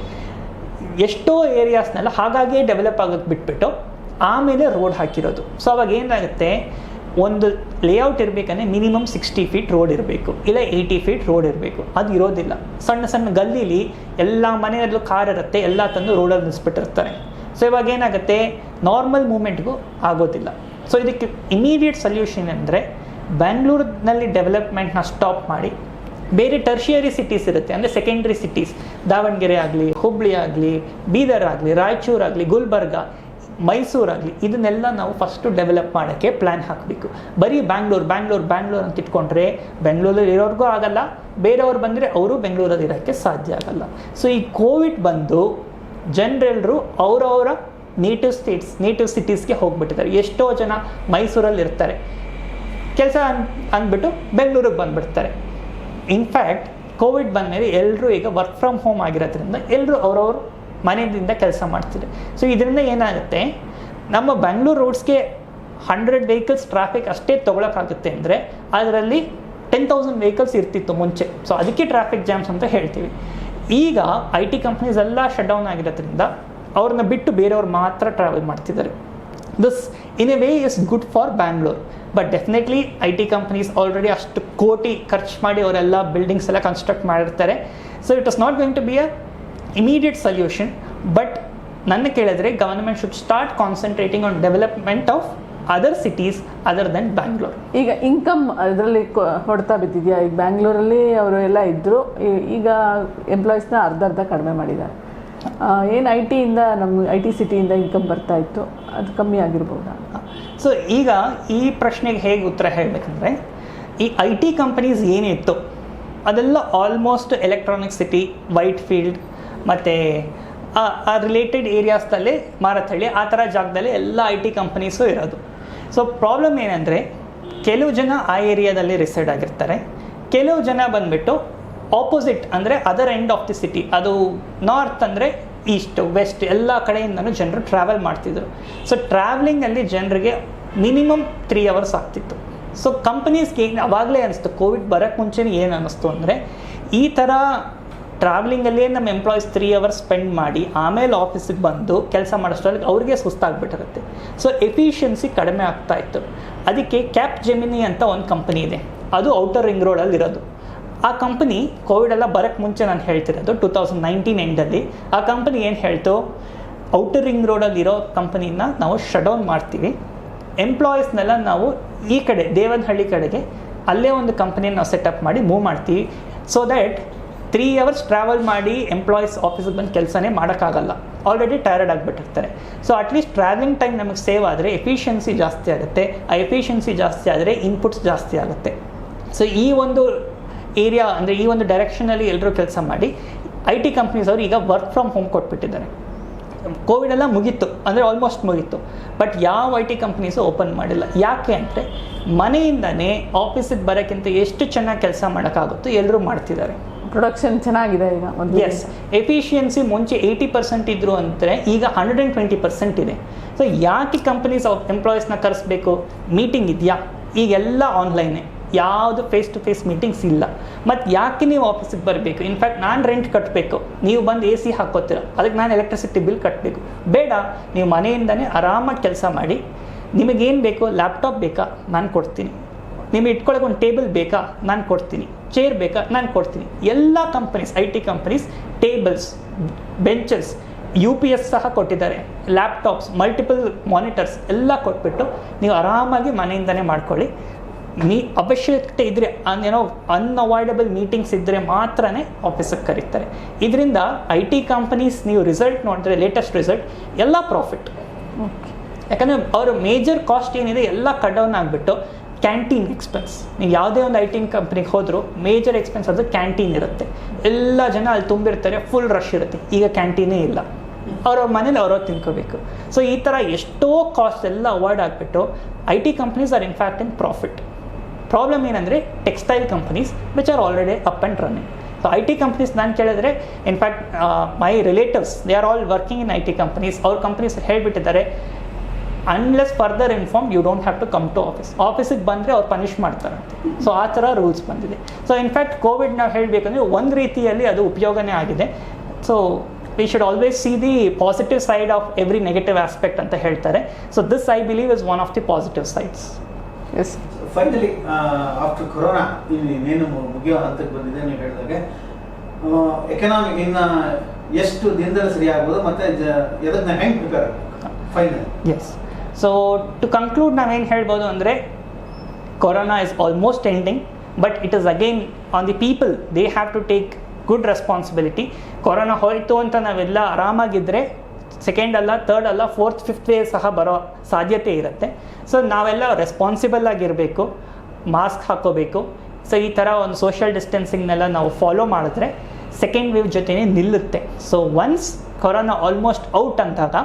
ಎಷ್ಟೋ ಏರಿಯಾಸ್ನೆಲ್ಲ ಹಾಗಾಗಿಯೇ ಡೆವಲಪ್ ಆಗೋಕ್ಕೆ ಬಿಟ್ಬಿಟ್ಟು ಆಮೇಲೆ ರೋಡ್ ಹಾಕಿರೋದು. ಸೊ ಅವಾಗ ಏನಾಗುತ್ತೆ, ಒಂದು ಲೇಔಟ್ ಇರಬೇಕಂದ್ರೆ ಮಿನಿಮಮ್ 60 ಫೀಟ್ ರೋಡ್ ಇರಬೇಕು, ಇಲ್ಲ 80 ಫೀಟ್ ರೋಡ್ ಇರಬೇಕು. ಅದು ಇರೋದಿಲ್ಲ. ಸಣ್ಣ ಸಣ್ಣ ಗಲ್ಲೀಲಿ ಎಲ್ಲ ಮನೆಯಲ್ಲೂ ಕಾರ್ ಇರುತ್ತೆ, ಎಲ್ಲ ತಂದು ರೋಡಲ್ಲಿ ನಿಲ್ಲಿಸ್ಬಿಟ್ಟಿರ್ತಾರೆ. ಸೊ ಇವಾಗ ಏನಾಗುತ್ತೆ, ನಾರ್ಮಲ್ ಮೂಮೆಂಟ್ಗೂ ಆಗೋದಿಲ್ಲ. ಸೊ ಇದಕ್ಕೆ ಇಮಿಡಿಯೇಟ್ ಸೊಲ್ಯೂಷನ್ ಅಂದರೆ, ಬ್ಯಾಂಗ್ಳೂರಿನಲ್ಲಿ ಡೆವಲಪ್ಮೆಂಟ್ನ ಸ್ಟಾಪ್ ಮಾಡಿ ಬೇರೆ ಟರ್ಷಿಯರಿ ಸಿಟೀಸ್ ಇರುತ್ತೆ, ಅಂದರೆ ಸೆಕೆಂಡ್ರಿ ಸಿಟೀಸ್, ದಾವಣಗೆರೆ ಆಗಲಿ, ಹುಬ್ಳಿ ಆಗಲಿ, ಬೀದರ್ ಆಗಲಿ, ರಾಯಚೂರು ಆಗಲಿ, ಗುಲ್ಬರ್ಗ, ಮೈಸೂರಾಗಲಿ, ಇದನ್ನೆಲ್ಲ ನಾವು ಫಸ್ಟು ಡೆವಲಪ್ ಮಾಡೋಕ್ಕೆ ಪ್ಲ್ಯಾನ್ ಹಾಕಬೇಕು. ಬರೀ ಬ್ಯಾಂಗ್ಳೂರು ಅಂತ ಇಟ್ಕೊಂಡ್ರೆ ಬೆಂಗಳೂರಲ್ಲಿ ಇರೋರಿಗೂ ಆಗಲ್ಲ, ಬೇರೆಯವ್ರು ಬಂದರೆ ಅವರು ಬೆಂಗಳೂರಲ್ಲಿ ಇರೋಕ್ಕೆ ಸಾಧ್ಯ ಆಗಲ್ಲ. ಸೊ ಈ ಕೋವಿಡ್ ಬಂದು ಜನರೆಲ್ಲರೂ ಅವರವರ ನೇಟಿವ್ ಸಿಟೀಸ್ಗೆ ಹೋಗ್ಬಿಟ್ಟಿದ್ದಾರೆ. ಎಷ್ಟೋ ಜನ ಮೈಸೂರಲ್ಲಿ ಇರ್ತಾರೆ, ಕೆಲಸ ಅಂದ್ಬಿಟ್ಟು ಬೆಂಗಳೂರಿಗೆ ಬಂದುಬಿಡ್ತಾರೆ. ಇನ್ಫ್ಯಾಕ್ಟ್ ಕೋವಿಡ್ ಬಂದಮೇಲೆ ಎಲ್ಲರೂ ಈಗ ವರ್ಕ್ ಫ್ರಮ್ ಹೋಮ್ ಆಗಿರೋದ್ರಿಂದ ಎಲ್ಲರೂ ಅವ್ರವ್ರ ಮನೆಯಿಂದ ಕೆಲಸ ಮಾಡ್ತಿದ್ದಾರೆ. ಸೊ ಇದರಿಂದ ಏನಾಗುತ್ತೆ, ನಮ್ಮ ಬೆಂಗಳೂರು ರೋಡ್ಸ್ಗೆ 100 ವೆಹಿಕಲ್ಸ್ ಟ್ರಾಫಿಕ್ ಅಷ್ಟೇ ತೊಗೊಳಕ್ಕಾಗುತ್ತೆ ಅಂದರೆ ಅದರಲ್ಲಿ 10,000 ವೆಹಿಕಲ್ಸ್ ಇರ್ತಿತ್ತು ಮುಂಚೆ. ಸೊ ಅದಕ್ಕೆ ಟ್ರಾಫಿಕ್ ಜಾಮ್ಸ್ ಅಂತ ಹೇಳ್ತೀವಿ. ಈಗ IT ಕಂಪ್ನೀಸ್ ಎಲ್ಲ ಶಟ್ ಡೌನ್ ಆಗಿರೋದ್ರಿಂದ ಅವ್ರನ್ನ ಬಿಟ್ಟು ಬೇರೆಯವ್ರು ಮಾತ್ರ ಟ್ರಾವೆಲ್ ಮಾಡ್ತಿದ್ದಾರೆ. This in a way is good for Bangalore. But definitely IT companies already ಅಷ್ಟು ಕೋಟಿ ಖರ್ಚು ಮಾಡಿ ಅವರೆಲ್ಲ ಬಿಲ್ಡಿಂಗ್ಸ್ ಎಲ್ಲ ಕನ್ಸ್ಟ್ರಕ್ಟ್ ಮಾಡಿರ್ತಾರೆ. So it is not going to be a immediate solution. But ನನ್ನ ಕೇಳಿದ್ರೆ government should start concentrating on development of other cities other then Bangalore. ಈಗ ಇನ್ಕಮ್ ಅದರಲ್ಲಿ ಹೊಡ್ತಾ ಬಿದ್ದಿದೆಯಾ? ಈಗ ಬ್ಯಾಂಗ್ಳೂರಲ್ಲಿ ಅವರು ಎಲ್ಲ ಇದ್ದರು, ಈಗ ಎಂಪ್ಲಾಯೀಸ್ನ ಅರ್ಧ ಕಡಿಮೆ ಮಾಡಿದ್ದಾರೆ. ಏನು ನಮ್ಮ IT ಸಿಟಿಯಿಂದ ಇನ್ಕಮ್ ಬರ್ತಾ ಇತ್ತು, ಅದು ಕಮ್ಮಿ ಆಗಿರ್ಬೋದಾ? ಸೊ ಈಗ ಈ ಪ್ರಶ್ನೆಗೆ ಹೇಗೆ ಉತ್ತರ ಹೇಳಬೇಕಂದ್ರೆ, ಈ IT ಕಂಪನೀಸ್ ಏನಿತ್ತು ಅದೆಲ್ಲ almost electronic city, white field ಮತ್ತು ಆ ರಿಲೇಟೆಡ್ ಏರಿಯಾಸ್ದಲ್ಲೇ ಮಾರತಹಳ್ಳಿ ಆ ಥರ ಜಾಗದಲ್ಲಿ ಎಲ್ಲ IT ಕಂಪನೀಸು ಇರೋದು. ಸೊ ಪ್ರಾಬ್ಲಮ್ ಏನಂದರೆ, ಕೆಲವು ಜನ ಆ ಏರಿಯಾದಲ್ಲಿ ರಿಸೈಡ್ ಆಗಿರ್ತಾರೆ, ಕೆಲವು ಜನ ಬಂದುಬಿಟ್ಟು ಆಪೋಸಿಟ್ ಅಂದರೆ other end of the city, ಅದು ನಾರ್ತ್ ಅಂದರೆ ಈಸ್ಟ್ ವೆಸ್ಟ್ ಎಲ್ಲ ಕಡೆಯಿಂದನೂ ಜನರು ಟ್ರಾವೆಲ್ ಮಾಡ್ತಿದ್ರು. ಸೊ ಟ್ರಾವೆಲಿಂಗಲ್ಲಿ ಜನರಿಗೆ ಮಿನಿಮಮ್ 3 hours ಆಗ್ತಿತ್ತು. ಸೊ ಕಂಪನೀಸ್ಗೆ ಅವಾಗಲೇ ಅನಿಸ್ತು, ಕೋವಿಡ್ ಬರೋಕ್ಕೆ ಮುಂಚೆನೇ ಏನು ಅನ್ನಿಸ್ತು ಅಂದರೆ, ಈ ಥರ ಟ್ರಾವೆಲಿಂಗಲ್ಲೇ ನಮ್ಮ ಎಂಪ್ಲಾಯೀಸ್ 3 hours ಸ್ಪೆಂಡ್ ಮಾಡಿ ಆಮೇಲೆ ಆಫೀಸಿಗೆ ಬಂದು ಕೆಲಸ ಮಾಡೋಷ್ಟರಲ್ಲಿ ಅವ್ರಿಗೆ ಸುಸ್ತಾಗ್ಬಿಟ್ಟಿರುತ್ತೆ. ಸೊ ಎಫಿಷಿಯನ್ಸಿ ಕಡಿಮೆ ಆಗ್ತಾ ಇತ್ತು. ಅದಕ್ಕೆ ಕ್ಯಾಪ್ ಜೆಮಿನಿ ಅಂತ ಒಂದು ಕಂಪನಿ ಇದೆ, ಅದು ಔಟರ್ ರಿಂಗ್ ರೋಡಲ್ಲಿ ಇರೋದು. ಆ ಕಂಪನಿ ಕೋವಿಡ್ ಎಲ್ಲ ಬರೋಕ್ಕೆ ಮುಂಚೆ ನಾನು ಹೇಳ್ತಿರೋದು 2019 ಎಂಡಲ್ಲಿ ಆ ಕಂಪನಿ ಏನು ಹೇಳ್ತು, ಔಟರ್ ರಿಂಗ್ ರೋಡಲ್ಲಿರೋ ಕಂಪನಿನ ನಾವು ಶಟ್ ಡೌನ್ ಮಾಡ್ತೀವಿ, ಎಂಪ್ಲಾಯೀಸ್ನೆಲ್ಲ ನಾವು ಈ ಕಡೆ ದೇವನಹಳ್ಳಿ ಕಡೆಗೆ ಅಲ್ಲೇ ಒಂದು ಕಂಪನಿನ ನಾವು ಸೆಟಪ್ ಮಾಡಿ ಮೂವ್ ಮಾಡ್ತೀವಿ. ಸೊ ದ್ಯಾಟ್ 3 hours ಟ್ರಾವೆಲ್ ಮಾಡಿ ಎಂಪ್ಲಾಯೀಸ್ ಆಫೀಸಿಗೆ ಬಂದು ಕೆಲಸನೇ ಮಾಡೋಕ್ಕಾಗಲ್ಲ, ಆಲ್ರೆಡಿ ಟಯರ್ಡ್ ಆಗಿಬಿಟ್ಟಿರ್ತಾರೆ. ಸೊ ಅಟ್ಲೀಸ್ಟ್ ಟ್ರಾವೆಲಿಂಗ್ ಟೈಮ್ ನಮಗೆ ಸೇವ್ ಆದರೆ ಎಫಿಷಿಯನ್ಸಿ ಜಾಸ್ತಿ ಆಗುತ್ತೆ, ಆ ಎಫಿಷಿಯನ್ಸಿ ಜಾಸ್ತಿ ಆದರೆ ಇನ್ಪುಟ್ಸ್ ಜಾಸ್ತಿ ಆಗುತ್ತೆ. ಸೊ ಈ ಒಂದು ಏರಿಯಾ ಅಂದರೆ ಈ ಒಂದು ಡೈರೆಕ್ಷನಲ್ಲಿ ಎಲ್ಲರೂ ಕೆಲಸ ಮಾಡಿ IT ಕಂಪ್ನೀಸ್ ಅವರು ಈಗ ವರ್ಕ್ ಫ್ರಮ್ ಹೋಮ್ ಕೊಟ್ಬಿಟ್ಟಿದ್ದಾರೆ. ಕೋವಿಡ್ ಎಲ್ಲ ಮುಗೀತು ಅಂದರೆ ಆಲ್ಮೋಸ್ಟ್ ಮುಗೀತು, ಬಟ್ ಯಾವ IT ಕಂಪ್ನೀಸು ಓಪನ್ ಮಾಡಿಲ್ಲ. ಯಾಕೆ ಅಂದರೆ ಮನೆಯಿಂದನೇ ಆಫೀಸಿಗೆ ಬರೋಕ್ಕಿಂತ ಎಷ್ಟು ಚೆನ್ನಾಗಿ ಕೆಲಸ ಮಾಡೋಕ್ಕಾಗುತ್ತೋ ಎಲ್ಲರೂ ಮಾಡ್ತಿದ್ದಾರೆ. ಪ್ರೊಡಕ್ಷನ್ ಚೆನ್ನಾಗಿದೆ ಈಗ. ಎಸ್, ಎಫಿಷಿಯನ್ಸಿ ಮುಂಚೆ 80% ಇದ್ರು ಅಂದರೆ ಈಗ 120% ಇದೆ. ಸೊ ಯಾಕೆ ಕಂಪನೀಸ್ ಎಂಪ್ಲಾಯೀಸ್ನ ಕರೆಸ್ಬೇಕು? ಮೀಟಿಂಗ್ ಇದೆಯಾ? ಈಗೆಲ್ಲ ಆನ್ಲೈನೇ, ಯಾವುದು ಫೇಸ್ ಟು ಫೇಸ್ ಮೀಟಿಂಗ್ಸ್ ಇಲ್ಲ. ಮತ್ತು ಯಾಕೆ ನೀವು ಆಫೀಸಿಗೆ ಬರಬೇಕು? ಇನ್ಫ್ಯಾಕ್ಟ್ ನಾನು ರೆಂಟ್ ಕಟ್ಟಬೇಕು, ನೀವು ಬಂದು AC ಹಾಕ್ಕೋತೀರ, ಅದಕ್ಕೆ ನಾನು ಎಲೆಕ್ಟ್ರಿಸಿಟಿ ಬಿಲ್ ಕಟ್ಟಬೇಕು. ಬೇಡ, ನೀವು ಮನೆಯಿಂದನೇ ಆರಾಮಾಗಿ ಕೆಲಸ ಮಾಡಿ. ನಿಮಗೇನು ಬೇಕೋ, ಲ್ಯಾಪ್ಟಾಪ್ ಬೇಕಾ ನಾನು ಕೊಡ್ತೀನಿ, ನಿಮಗೆ ಇಟ್ಕೊಳ್ಳೋಕೆ ಒಂದು ಟೇಬಲ್ ಬೇಕಾ ನಾನು ಕೊಡ್ತೀನಿ, ಚೇರ್ ಬೇಕಾ ನಾನು ಕೊಡ್ತೀನಿ. ಎಲ್ಲ companies IT companies tables, benches, UPS ಸಹ ಕೊಟ್ಟಿದ್ದಾರೆ, ಲ್ಯಾಪ್ಟಾಪ್ಸ್, ಮಲ್ಟಿಪಲ್ ಮಾನಿಟರ್ಸ್ ಎಲ್ಲ ಕೊಟ್ಬಿಟ್ಟು ನೀವು ಆರಾಮಾಗಿ ಮನೆಯಿಂದನೇ ಮಾಡ್ಕೊಳ್ಳಿ. ಅವಶ್ಯಕತೆ ಇದ್ದರೆ ಏನೋ ಅನ್ಅವಾಯ್ಡಬಲ್ ಮೀಟಿಂಗ್ಸ್ ಇದ್ದರೆ ಮಾತ್ರನೇ ಆಫೀಸಿಗೆ ಕರೀತಾರೆ. ಇದರಿಂದ IT ಕಂಪನೀಸ್ ನೀವು ರಿಸಲ್ಟ್ ನೋಡಿದ್ರೆ, ಲೇಟೆಸ್ಟ್ ರಿಸಲ್ಟ್ ಎಲ್ಲ ಪ್ರಾಫಿಟ್. ಯಾಕಂದರೆ ಅವರು ಮೇಜರ್ ಕಾಸ್ಟ್ ಏನಿದೆ ಎಲ್ಲ ಕಟ್ ಡೌನ್ ಆಗಿಬಿಟ್ಟು ಕ್ಯಾಂಟೀನ್ ಎಕ್ಸ್ಪೆನ್ಸ್, ನೀವು ಯಾವುದೇ ಒಂದು IT ಕಂಪ್ನಿಗೆ ಹೋದರೂ ಮೇಜರ್ ಎಕ್ಸ್ಪೆನ್ಸ್ ಅದು ಕ್ಯಾಂಟೀನ್ ಇರುತ್ತೆ. ಎಲ್ಲ ಜನ ಅಲ್ಲಿ ತುಂಬಿರ್ತಾರೆ, ಫುಲ್ ರಶ್ ಇರುತ್ತೆ. ಈಗ ಕ್ಯಾಂಟೀನೇ ಇಲ್ಲ, ಅವ್ರವ್ರ ಮನೇಲಿ ಅವ್ರವ್ರು ತಿನ್ಕೋಬೇಕು. ಸೊ ಈ ಥರ ಎಷ್ಟೋ ಕಾಸ್ಟ್ ಎಲ್ಲ ಅವಾಯ್ಡ್ ಆಗಿಬಿಟ್ಟು IT companies are in fact in profit. Problem ಏನಂದರೆ textile companies which are already up and running. So IT companies ನಾನು ಕೇಳಿದ್ರೆ, in fact my relatives they are all working in IT companies. ಅವ್ರ companies ಹೇಳಿಬಿಟ್ಟಿದ್ದಾರೆ, unless further inform you don't have to come to office. ಆಫೀಸಿಗೆ ಬಂದರೆ ಅವ್ರು punish ಮಾಡ್ತಾರಂತೆ. So ಆ ಥರ ರೂಲ್ಸ್ ಬಂದಿದೆ. ಸೊ ಇನ್ಫ್ಯಾಕ್ಟ್ ಕೋವಿಡ್ ನಾವು ಹೇಳಬೇಕಂದ್ರೆ ಒಂದು ರೀತಿಯಲ್ಲಿ ಅದು ಉಪಯೋಗನೇ ಆಗಿದೆ. So we should always see the positive side of every negative aspect ಅಂತ ಹೇಳ್ತಾರೆ. So this I believe is one of the positive sides. Yes, finally after corona ಇನ್ನೇನು ಮುಗಿಯೋ ಹಂತಕ್ಕೆ ಬಂದಿದೆ, ನೀವು ಹೇಳಿದಾಗೆ ಎಕನಾಮಿಕ್ ಇನ್ನು ಎಷ್ಟು ದಿನದಲ್ಲಿ ಸರಿ ಆಗ್ಬೋದು ಮತ್ತು ಎದನ್ನ ಹೆಂಗೆ ಪ್ರಿಪೇರ್ ಆಗಬೇಕು final? Yes, so to conclude ನಾವೇನು ಹೇಳ್ಬೋದು ಅಂದರೆ, corona is almost ending, but it is again on the people. They have to take good responsibility. Corona ಹೋಯಿತು ಅಂತ ನಾವೆಲ್ಲ ಆರಾಮಾಗಿದ್ದರೆ ಸೆಕೆಂಡ್ ಅಲ್ಲ, ಥರ್ಡ್ ಅಲ್ಲ, ಫೋರ್ತ್, ಫಿಫ್ತ್ ವೇವ್ ಸಹ ಬರೋ ಸಾಧ್ಯತೆ ಇರುತ್ತೆ. ಸೊ ನಾವೆಲ್ಲ ರೆಸ್ಪಾನ್ಸಿಬಲ್ ಆಗಿರಬೇಕು, ಮಾಸ್ಕ್ ಹಾಕೋಬೇಕು. ಸೊ ಈ ಥರ ಒಂದು ಸೋಷಿಯಲ್ ಡಿಸ್ಟೆನ್ಸಿಂಗ್ನೆಲ್ಲ ನಾವು ಫಾಲೋ ಮಾಡಿದ್ರೆ ಸೆಕೆಂಡ್ ವೇವ್ ಜೊತೆನೇ ನಿಲ್ಲುತ್ತೆ. So once corona almost out ಅಂದಾಗ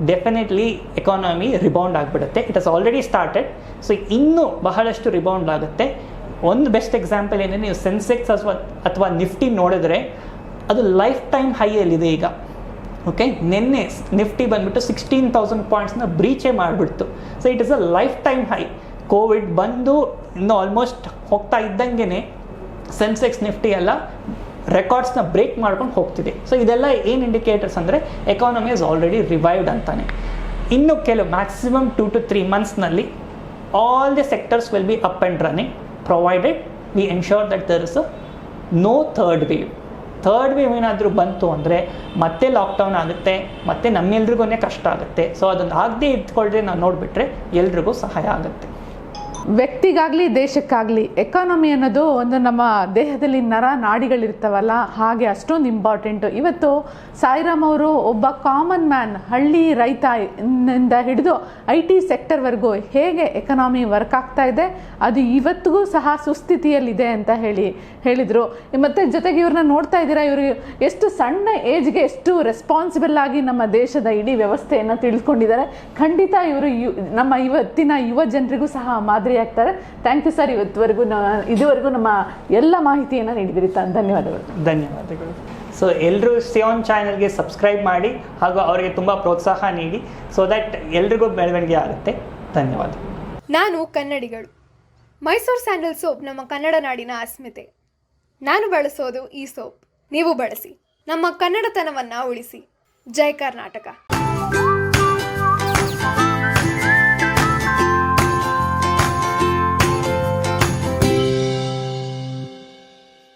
ಡೆಫಿನೆಟ್ಲಿ ಎಕಾನಮಿ ರಿಬೌಂಡ್ ಆಗಿಬಿಡುತ್ತೆ. It has already started. So ಇನ್ನೂ ಬಹಳಷ್ಟು ರಿಬೌಂಡ್ ಆಗುತ್ತೆ. ಒಂದು ಬೆಸ್ಟ್ ಎಕ್ಸಾಂಪಲ್ ಏನೇ, ನೀವು ಸೆನ್ಸೆಕ್ಸ್ ಅಥವಾ ನಿಫ್ಟಿ ನೋಡಿದ್ರೆ ಅದು ಲೈಫ್ ಟೈಮ್ ಹೈಯಲ್ಲಿದೆ ಈಗ. ಓಕೆ, ನಿನ್ನೆ ನಿಫ್ಟಿ ಬಂದುಬಿಟ್ಟು 16,000 ಪಾಯಿಂಟ್ಸ್ನ ಬ್ರೀಚೇ ಮಾಡಿಬಿಡ್ತು. So it is a lifetime high. Covid ಬಂದು ಇನ್ನು ಆಲ್ಮೋಸ್ಟ್ ಹೋಗ್ತಾ ಇದ್ದಂಗೆ ಸೆನ್ಸೆಕ್ಸ್ ನಿಫ್ಟಿ ಎಲ್ಲ ರೆಕಾರ್ಡ್ಸ್ನ ಬ್ರೇಕ್ ಮಾಡ್ಕೊಂಡು ಹೋಗ್ತಿದೆ. ಸೊ ಇದೆಲ್ಲ ಏನು ಇಂಡಿಕೇಟರ್ಸ್ ಅಂದರೆ ಎಕಾನಮಿ ಇಸ್ ಆಲ್ರೆಡಿ ರಿವೈವ್ಡ್ ಅಂತಾನೆ. ಇನ್ನು ಕೆಲವು ಮ್ಯಾಕ್ಸಿಮಮ್ 2 to 3 ಮಂತ್ಸ್ನಲ್ಲಿ all the sectors will be up and running, provided we ensure that there is no third wave. Third wave ಏನಾದರೂ ಬಂತು ಅಂದರೆ ಮತ್ತೆ ಲಾಕ್ಡೌನ್ ಆಗುತ್ತೆ, ಮತ್ತೆ ನಮ್ಮೆಲ್ರಿಗೂ ಕಷ್ಟ ಆಗುತ್ತೆ. ಸೊ ಅದನ್ನು ಆಗದೆ ಇಟ್ಕೊಳ್ಳದೆ ನಾವು ನೋಡಿಬಿಟ್ರೆ ಎಲ್ರಿಗೂ ಸಹಾಯ ಆಗುತ್ತೆ. ವ್ಯಕ್ತಿಗಾಗಲಿ ದೇಶಕ್ಕಾಗಲಿ ಎಕಾನಮಿ ಅನ್ನೋದು ಒಂದು ನಮ್ಮ ದೇಹದಲ್ಲಿ ನರ ನಾಡಿಗಳಿರ್ತಾವಲ್ಲ, ಹಾಗೆ ಅಷ್ಟೊಂದು ಇಂಪಾರ್ಟೆಂಟು. ಇವತ್ತು ಸಾಯಿರಾಮ್ ಅವರು ಒಬ್ಬ ಕಾಮನ್ ಮ್ಯಾನ್, ಹಳ್ಳಿ ರೈತ ಇಂದ ಹಿಡಿದು IT ಸೆಕ್ಟರ್ವರೆಗೂ ಹೇಗೆ ಎಕಾನಮಿ ವರ್ಕ್ ಆಗ್ತಾ ಇದೆ, ಅದು ಇವತ್ತಿಗೂ ಸಹ ಸುಸ್ಥಿತಿಯಲ್ಲಿದೆ ಅಂತ ಹೇಳಿದರು. ಮತ್ತು ಜೊತೆಗೆ ಇವ್ರನ್ನ ನೋಡ್ತಾ ಇದ್ದೀರಾ, ಇವರು ಎಷ್ಟು ಸಣ್ಣ ಏಜ್ಗೆ ಎಷ್ಟು ರೆಸ್ಪಾನ್ಸಿಬಲ್ ಆಗಿ ನಮ್ಮ ದೇಶದ ಇಡೀ ವ್ಯವಸ್ಥೆಯನ್ನು ತಿಳಿದುಕೊಂಡಿದ್ದಾರೆ. ಖಂಡಿತ ಇವರು ನಮ್ಮ ಇವತ್ತಿನ ಯುವ ಜನರಿಗೂ ಸಹ ಮಾದರಿ ಆಗ್ತಾರೆ. ಥ್ಯಾಂಕ್ ಯು ಸರ್, ಇದುವರೆಗೂ ನಮ್ಮ ಎಲ್ಲ ಮಾಹಿತಿಯನ್ನು ನೀಡಿದಿರಿ. ಧನ್ಯವಾದಗಳು. ಸೊ ಎಲ್ಲರೂ ಸಿಯೋನ್ ಚಾನಲ್ಗೆ ಸಬ್ಸ್ಕ್ರೈಬ್ ಮಾಡಿ ಹಾಗೂ ಅವರಿಗೆ ತುಂಬ ಪ್ರೋತ್ಸಾಹ ನೀಡಿ, ಸೊ ದಟ್ ಎಲ್ರಿಗೂ ಬೆಳವಣಿಗೆ ಆಗುತ್ತೆ. ಧನ್ಯವಾದ. ನಾನು ಕನ್ನಡಿಗಳು. ಮೈಸೂರು ಸ್ಯಾಂಡಲ್ ಸೋಪ್ ನಮ್ಮ ಕನ್ನಡ ನಾಡಿನ ಅಸ್ಮಿತೆ. ನಾನು ಬಳಸೋದು ಈ ಸೋಪ್, ನೀವು ಬಳಸಿ. ನಮ್ಮ ಕನ್ನಡತನವನ್ನು ಉಳಿಸಿ. ಜೈ ಕರ್ನಾಟಕ.